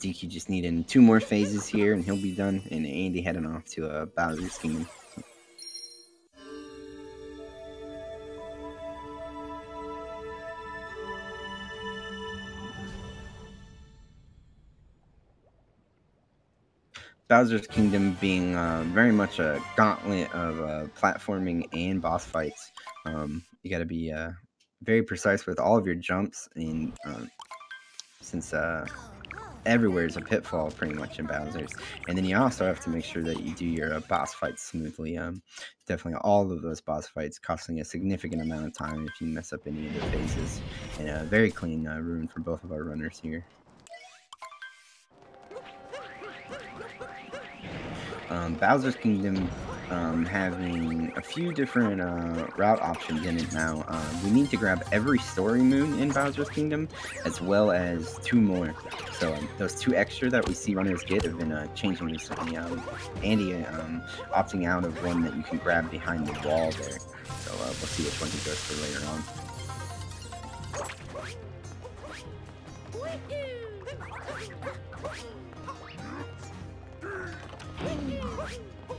Deku just needing 2 more phases here, and he'll be done. And Andy heading off to Bowser's Kingdom. Bowser's Kingdom being very much a gauntlet of platforming and boss fights. You got to be very precise with all of your jumps, and since everywhere is a pitfall pretty much in Bowser's. And then you also have to make sure that you do your boss fights smoothly. Definitely all of those boss fights costing a significant amount of time if you mess up any of the phases. And a very clean rune for both of our runners here. Bowser's Kingdom having a few different route options in it now. We need to grab every story moon in Bowser's Kingdom, as well as 2 more. So those 2 extra that we see runners get have been changing recently. Andy opting out of one that you can grab behind the wall there. So we'll see which one he goes for later on.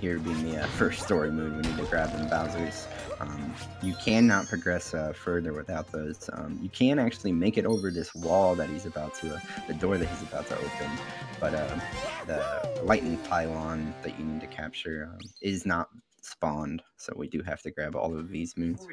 Here being the first story moon we need to grab in Bowser's. You cannot progress further without those. You can actually make it over this wall that he's about to, the door that he's about to open, but the lightning pylon that you need to capture is not spawned, so we do have to grab all of these moons.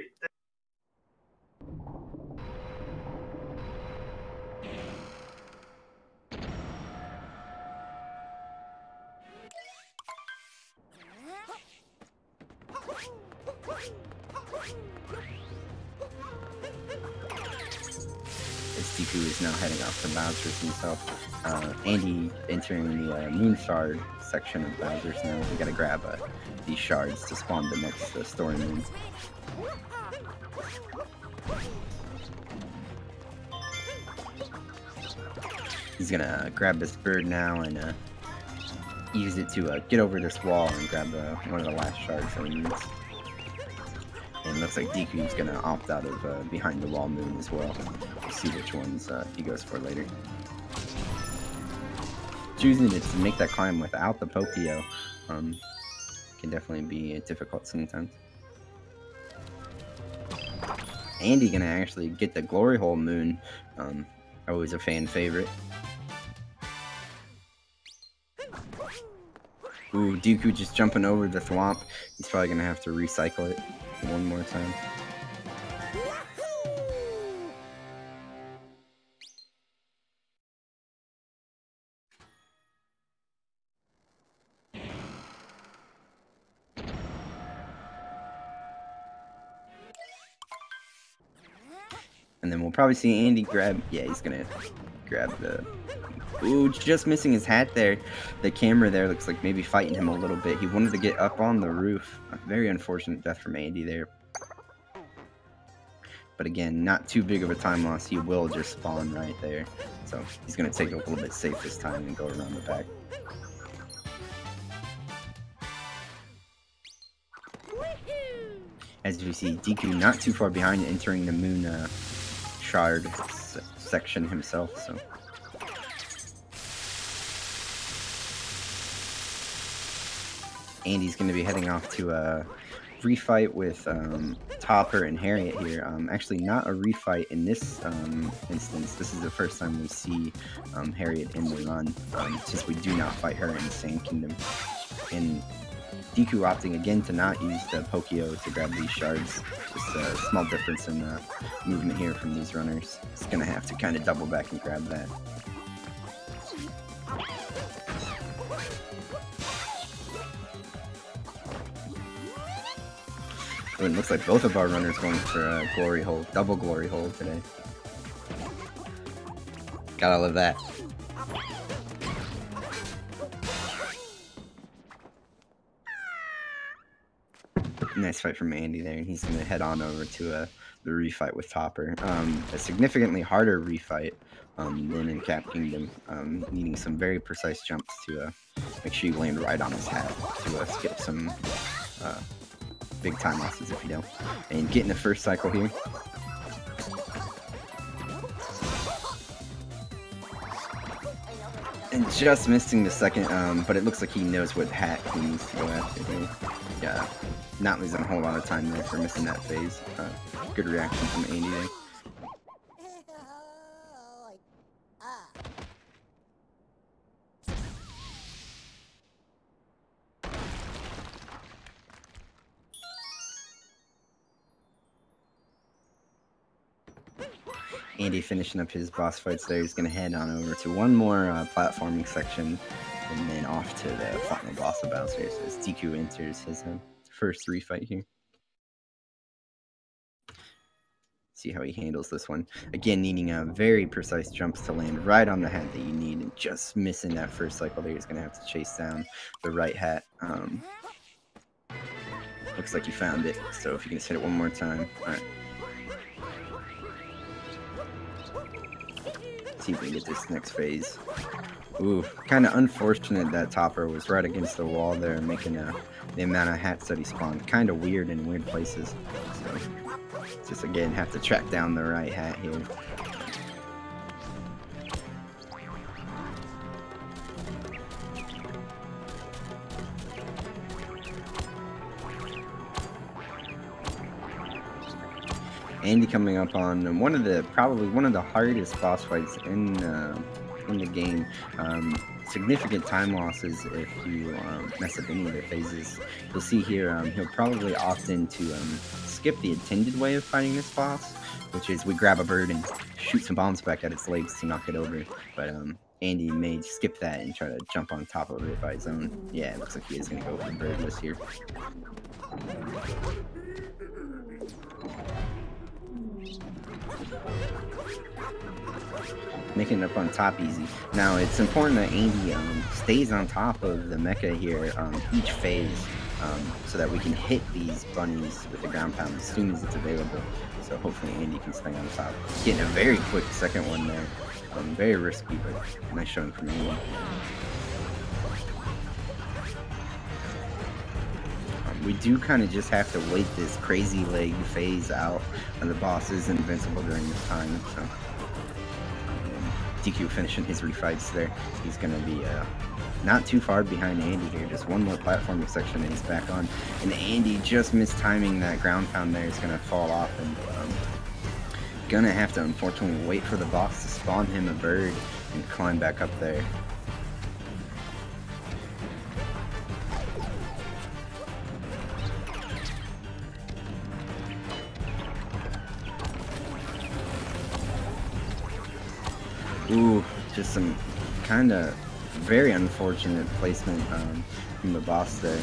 As Deku is now heading off to Bowser's himself. Andy entering the Moon Shard section of Bowser's now. We gotta grab these shards to spawn the next story moon. He's gonna grab this bird now and use it to get over this wall and grab one of the last shards that he needs. And it looks like Deku's gonna opt out of behind the wall moon as well. We'll see which ones he goes for later. Choosing to make that climb without the Pokio can definitely be difficult sometimes. Andy gonna actually get the Glory Hole moon. Always a fan favorite. Ooh, Deku just jumping over the thwomp. He's probably gonna have to recycle it one more time. And then we'll probably see Andy grab... Yeah, he's gonna grab the... Ooh, just missing his hat there. The camera there looks like maybe fighting him a little bit. He wanted to get up on the roof. A very unfortunate death from Andy there. But again, not too big of a time loss. He will just spawn right there. So he's going to take it a little bit safe this time and go around the back. As you see, Deku not too far behind, entering the Moon Shard section himself. So Andy's going to be heading off to a refight with Topper and Harriet here. Actually, not a refight in this instance. This is the first time we see Harriet in the run, since we do not fight her in the Sand Kingdom. And Deku opting again to not use the Pokio to grab these shards. Just a small difference in movement here from these runners. He's going to have to kind of double back and grab that. It looks like both of our runners going for a glory hole, double glory hole today. Gotta love that. Nice fight from Andy there, and he's gonna head on over to the refight with Topper. A significantly harder refight than in Cap Kingdom, needing some very precise jumps to make sure you land right on his hat to skip some big time losses if you don't. And getting the first cycle here. And just missing the second, but it looks like he knows what hat he needs to go after here. Yeah, not losing a whole lot of time there for missing that phase. Good reaction from Andy there. Andy finishing up his boss fights there. He's going to head on over to one more platforming section and then off to the final boss of Bowser as Deku enters his first refight here. See how he handles this one. Again, needing very precise jumps to land right on the hat that you need, and just missing that first cycle there. He's going to have to chase down the right hat. Looks like he found it, so if you can just hit it one more time. Alright. See if we can get this next phase. Ooh, kind of unfortunate that Topper was right against the wall there, making the amount of hats that he spawned kind of weird in weird places. So, just again, have to track down the right hat here. Andy coming up on probably one of the hardest boss fights in the game. Significant time losses if you mess up any of the phases. You'll see here he'll probably opt in to skip the intended way of fighting this boss, which is we grab a bird and shoot some bombs back at its legs to knock it over. But Andy may skip that and try to jump on top of it by his own. Yeah, it looks like he is going to go for the birdless here. Making it up on top easy. Now, it's important that Andy stays on top of the mecha here each phase so that we can hit these bunnies with the ground pound as soon as it's available. So hopefully Andy can stay on top. Getting a very quick second one there. Very risky, but nice showing from Andy. We do kind of just have to wait this crazy leg phase out, and the boss is invincible during this time. So DQ finishing his refights there. He's going to be not too far behind Andy here. Just one more platforming section and he's back on. And Andy just mistiming that ground pound there. Is going to fall off and going to have to unfortunately wait for the boss to spawn him a bird and climb back up there. Ooh, just some kind of very unfortunate placement from the boss there,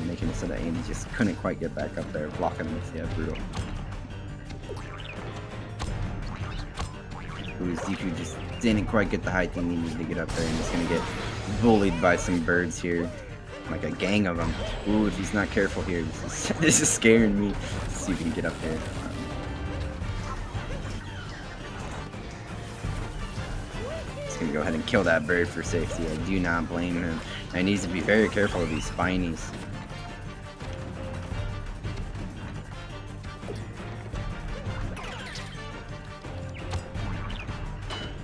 making it so that Andy just couldn't quite get back up there, blocking him with brutal. Ooh, Deku just didn't quite get the height he needed to get up there, and he's gonna get bullied by some birds here, like a gang of them. Ooh, if he's not careful here, this is scaring me. Let's see if we can get up there. Gonna go ahead and kill that bird for safety. I do not blame him. I need to be very careful of these spinies.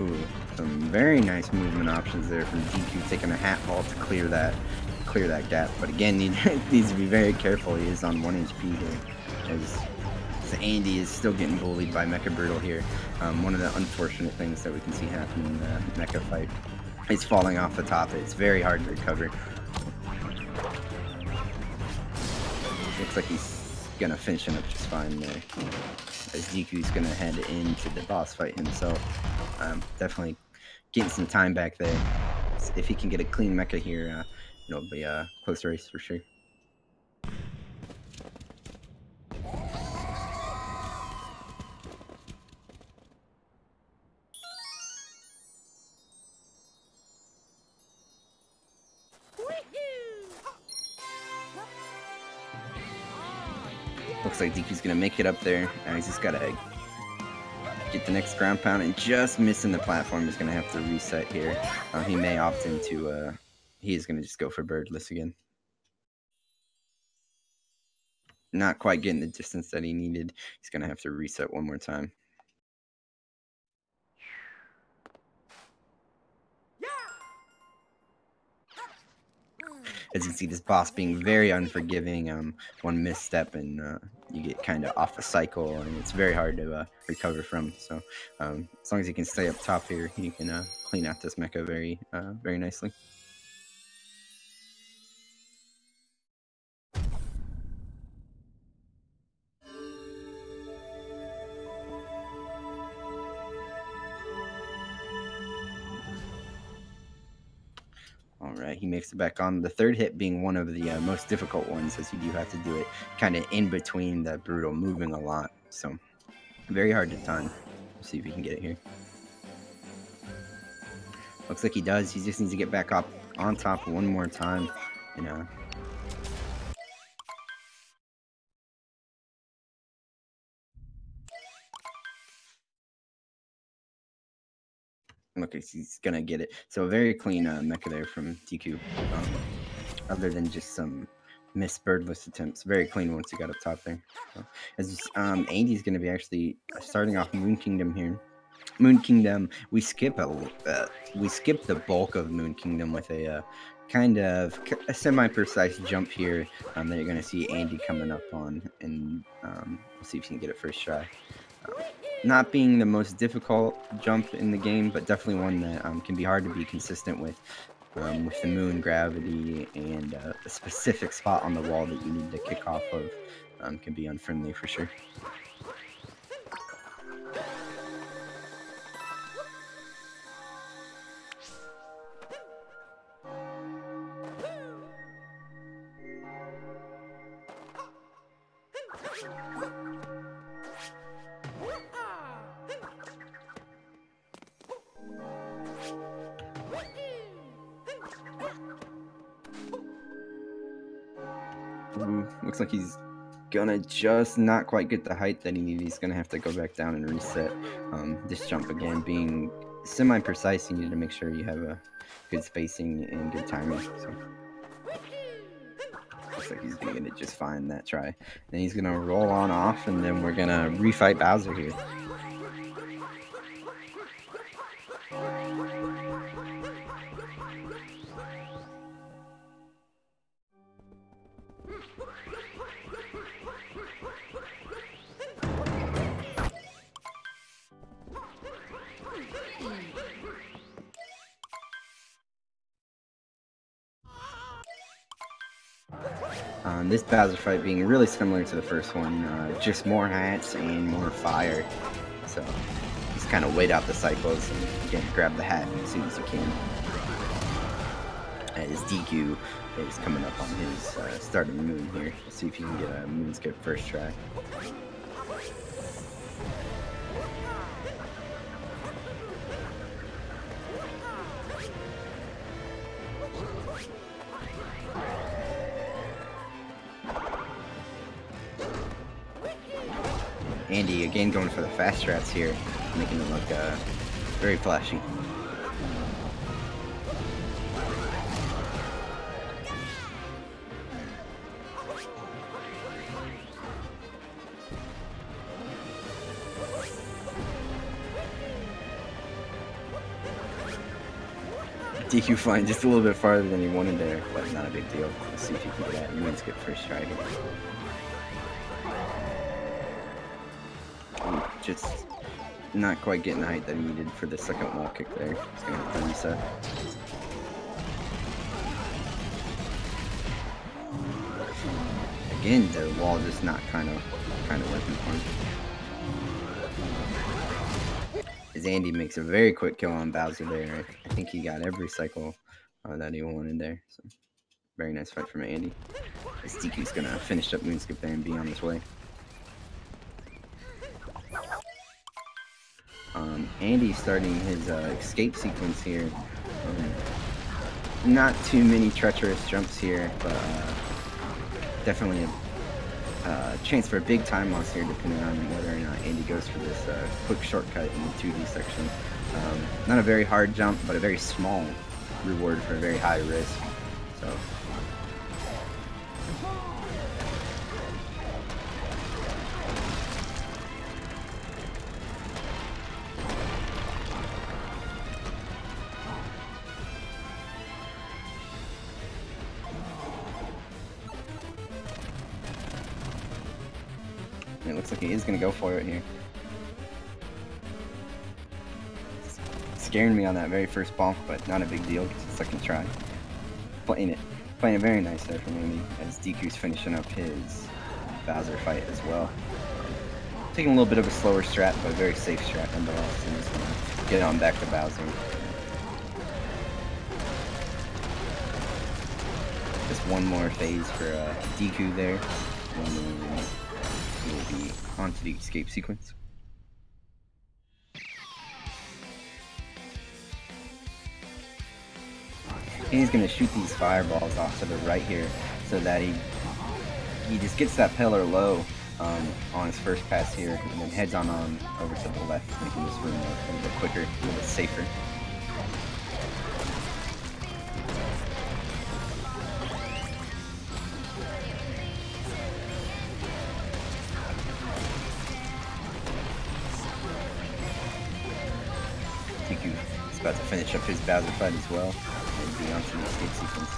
Ooh, some very nice movement options there from DQ, taking a hat ball to clear that gap. But again, needs to be very careful. He is on 1 HP here, as Andy is still getting bullied by Mecha Brutal here. One of the unfortunate things that we can see happen in the Mecha fight is falling off the top. It's very hard to recover. Looks like he's gonna finish him up just fine there, as Deku's gonna head into the boss fight himself. Definitely getting some time back there. If he can get a clean Mecha here, it'll be a close race for sure. Looks like Deku's gonna make it up there. He's just gotta get the next ground pound, and just missing the platform is gonna have to reset here. He may opt into he is gonna just go for birdless again. Not quite getting the distance that he needed. He's gonna have to reset one more time. As you can see, this boss being very unforgiving. One misstep and you get kind of off a cycle, and it's very hard to recover from. So as long as you can stay up top here, you can clean out this mecha very nicely. Alright, he makes it back on. The third hit being one of the most difficult ones, as you do have to do it kind of in between the brutal, moving a lot. So, very hard to time. Let's see if he can get it here. Looks like he does. He just needs to get back up on top one more time. And, look, he's gonna get it. So a very clean mecha there from Deku. Other than just some missed birdless attempts. Very clean once he got up top there. So, as Andy's gonna be actually starting off Moon Kingdom here. Moon Kingdom, we skip the bulk of Moon Kingdom with a kind of a semi-precise jump here that you're gonna see Andy coming up on, and we'll see if he can get it first try. Not being the most difficult jump in the game, but definitely one that can be hard to be consistent with the moon gravity, and a specific spot on the wall that you need to kick off of can be unfriendly for sure. Ooh, looks like he's gonna just not quite get the height that he needs. He's gonna have to go back down and reset. This jump again being semi-precise, you need to make sure you have a good spacing and good timing. So looks like he's gonna get it just fine that try. Then he's gonna roll on off, and then we're gonna refight Bowser here. This Bowser fight being really similar to the first one, just more hats and more fire. So just kind of wait out the cycles and again grab the hat as soon as you can. As Deku is coming up on his start of the moon here. Let's see if you can get a moon skip first try. Andy again going for the fast strats here, making it look very flashy. DQ flying just a little bit farther than he wanted there, but not a big deal. Let's see if you can get that moon skip first try here. Just not quite getting the height that he needed for the second wall kick there. He's gonna have to reset. Again, the wall just not kind of working for him. As Andy makes a very quick kill on Bowser there. I think he got every cycle that he wanted there. So very nice fight from Andy. As DQ's gonna finish up Moonskip there and be on his way. Andy starting his escape sequence here. Not too many treacherous jumps here, but definitely a chance for a big time loss here, depending on whether or not Andy goes for this quick shortcut in the 2D section. Not a very hard jump, but a very small reward for a very high risk. So. It looks like he is going to go for it here. Scaring me on that very first bonk, but not a big deal. It's the second try. Playing it very nice there from Andy, as DQ's finishing up his Bowser fight as well. Taking a little bit of a slower strat, but a very safe strat nonetheless, and he's going to get on back to Bowser. Just one more phase for DQ there. Will be onto the escape sequence. And he's going to shoot these fireballs off to the right here, so that he just gets that pillar low on his first pass here, and then heads on over to the left, making this room a little bit quicker, a little bit safer. He's about to finish up his Bowser fight as well, and be onto the escape sequence.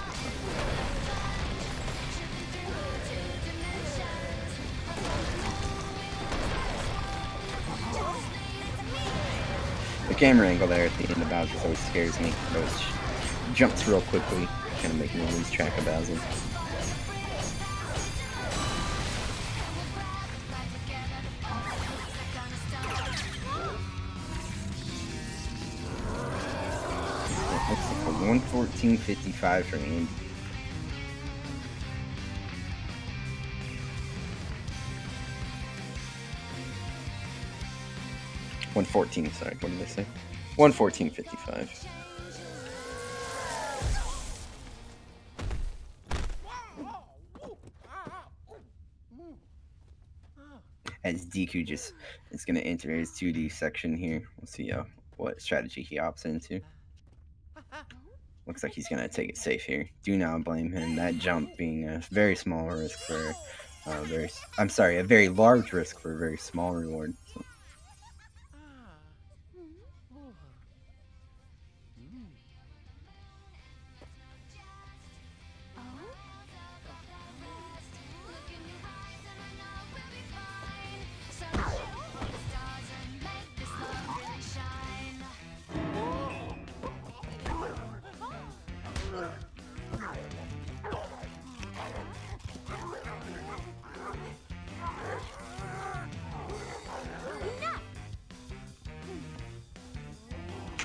The camera angle there at the end of Bowser always scares me. It always jumps real quickly, kind of making me lose track of Bowser. Looks like a 114.55 for Andy. $114, sorry, what did I say? 114.55. as Deku just is going to enter his 2D section here. We'll see what strategy he opts into. Looks like he's going to take it safe here. Do not blame him. That jump being a very small risk for a very large risk for a very small reward. So.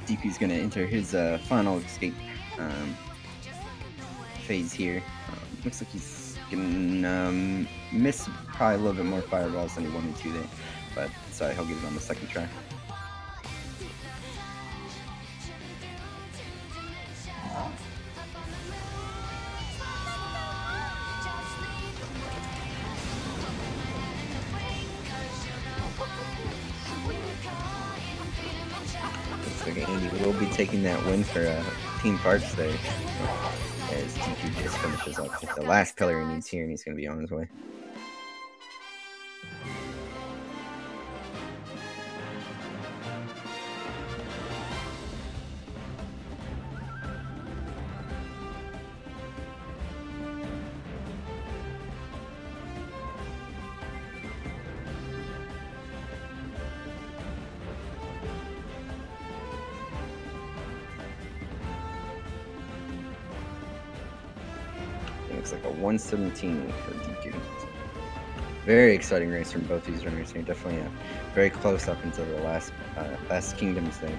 Deku's going to enter his final escape phase here. Looks like he's going to miss probably a little bit more fireballs than he wanted to there, but sorry, he'll get it on the second try. Andy will be taking that win for Team Parks there, as Deku just finishes up with the last pillar he needs here, and he's going to be on his way. Looks like a 117 for Deku. Very exciting race from both these runners here. Definitely very close up until the last Kingdoms there.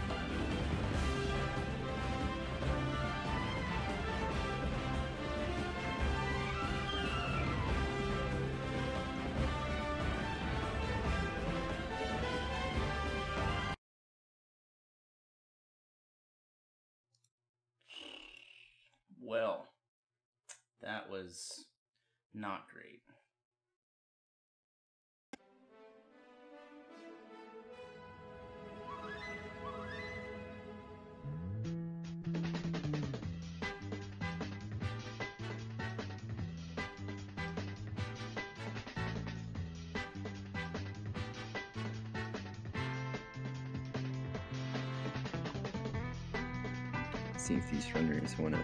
Well, that was not great. See if these runners want to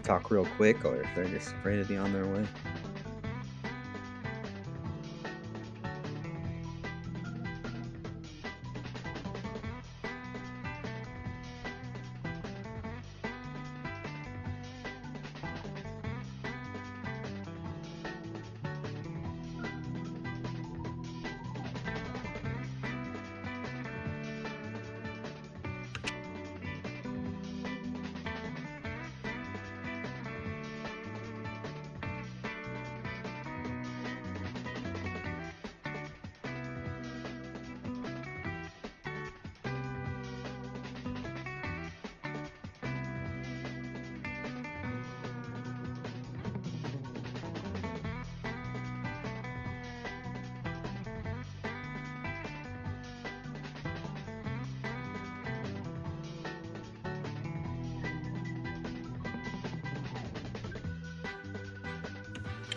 talk real quick or if they're just ready to be on their way.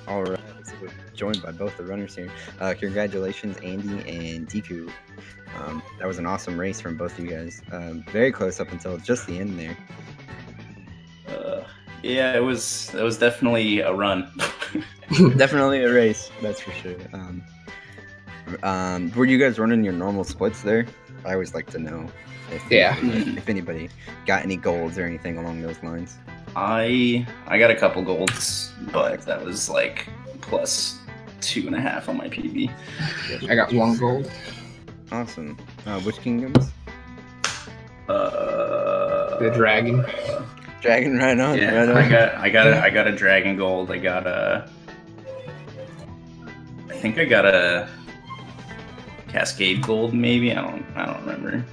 All right, so we're joined by both the runners here. Congratulations, Andy and Deku. That was an awesome race from both of you guys. Very close up until just the end there. Yeah, it was definitely a run. Definitely a race, that's for sure. Were you guys running your normal splits there? I always like to know if anybody got any golds or anything along those lines. I got a couple golds, but that was like plus 2.5 on my PB. I got 1 gold. Awesome. Which kingdoms? The dragon. Dragon, right on. Yeah, right on. I got a dragon gold. I think I got a Cascade gold, maybe. I don't remember.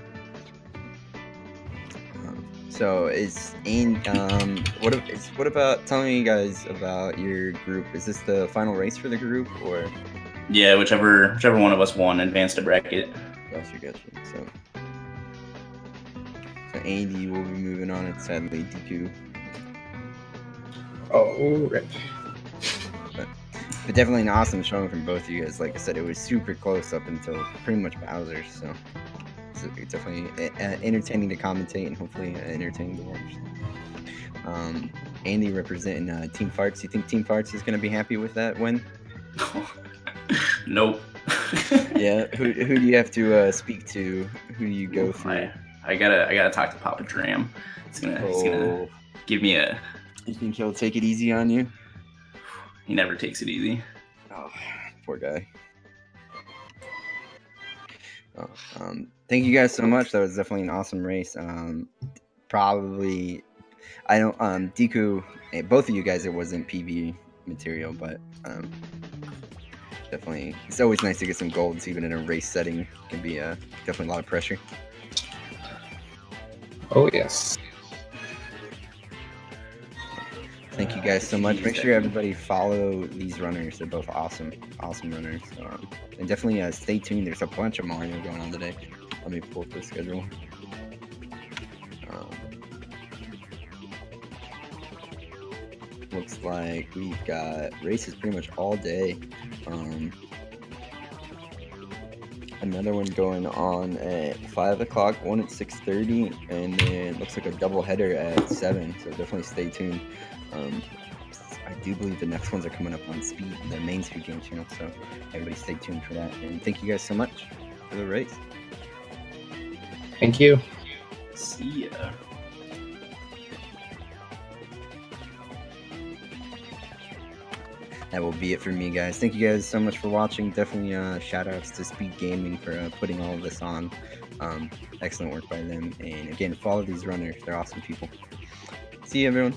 So what about telling me guys about your group? Is this the final race for the group or? Yeah, whichever one of us won advanced to bracket. Gotcha. So Andy will be moving on. It's sadly Deku. Oh, rip. But definitely an awesome showing from both of you guys. Like I said, it was super close up until pretty much Bowser. So it's definitely entertaining to commentate and hopefully entertaining to watch. Andy representing Team Farts. You think Team Farts is going to be happy with that win? Nope. Yeah. Who do you have to speak to? Who do you go through? I gotta talk to Papa Dram. He's gonna give me a. You think he'll take it easy on you? He never takes it easy. Oh, poor guy. Oh, thank you guys so much. That was definitely an awesome race. Probably, I don't. Deku, both of you guys, it wasn't PB material, but definitely, it's always nice to get some golds, even in a race setting. It can be definitely a lot of pressure. Oh, yes. Thank you guys so much. Make sure everybody follow these runners. They're both awesome runners. And definitely stay tuned. There's a bunch of Mario going on today. Let me pull up the schedule. Looks like we've got races pretty much all day. Another one going on at 5 o'clock, one at 6:30, and then looks like a double header at 7. So definitely stay tuned. I do believe the next ones are coming up on Speed, the main Speed Game channel. So everybody stay tuned for that. And thank you guys so much for the race. Thank you. See ya. That will be it for me, guys. Thank you guys so much for watching. Definitely shout outs to Speed Gaming for putting all of this on. Excellent work by them. And again, follow these runners. They're awesome people. See you, everyone.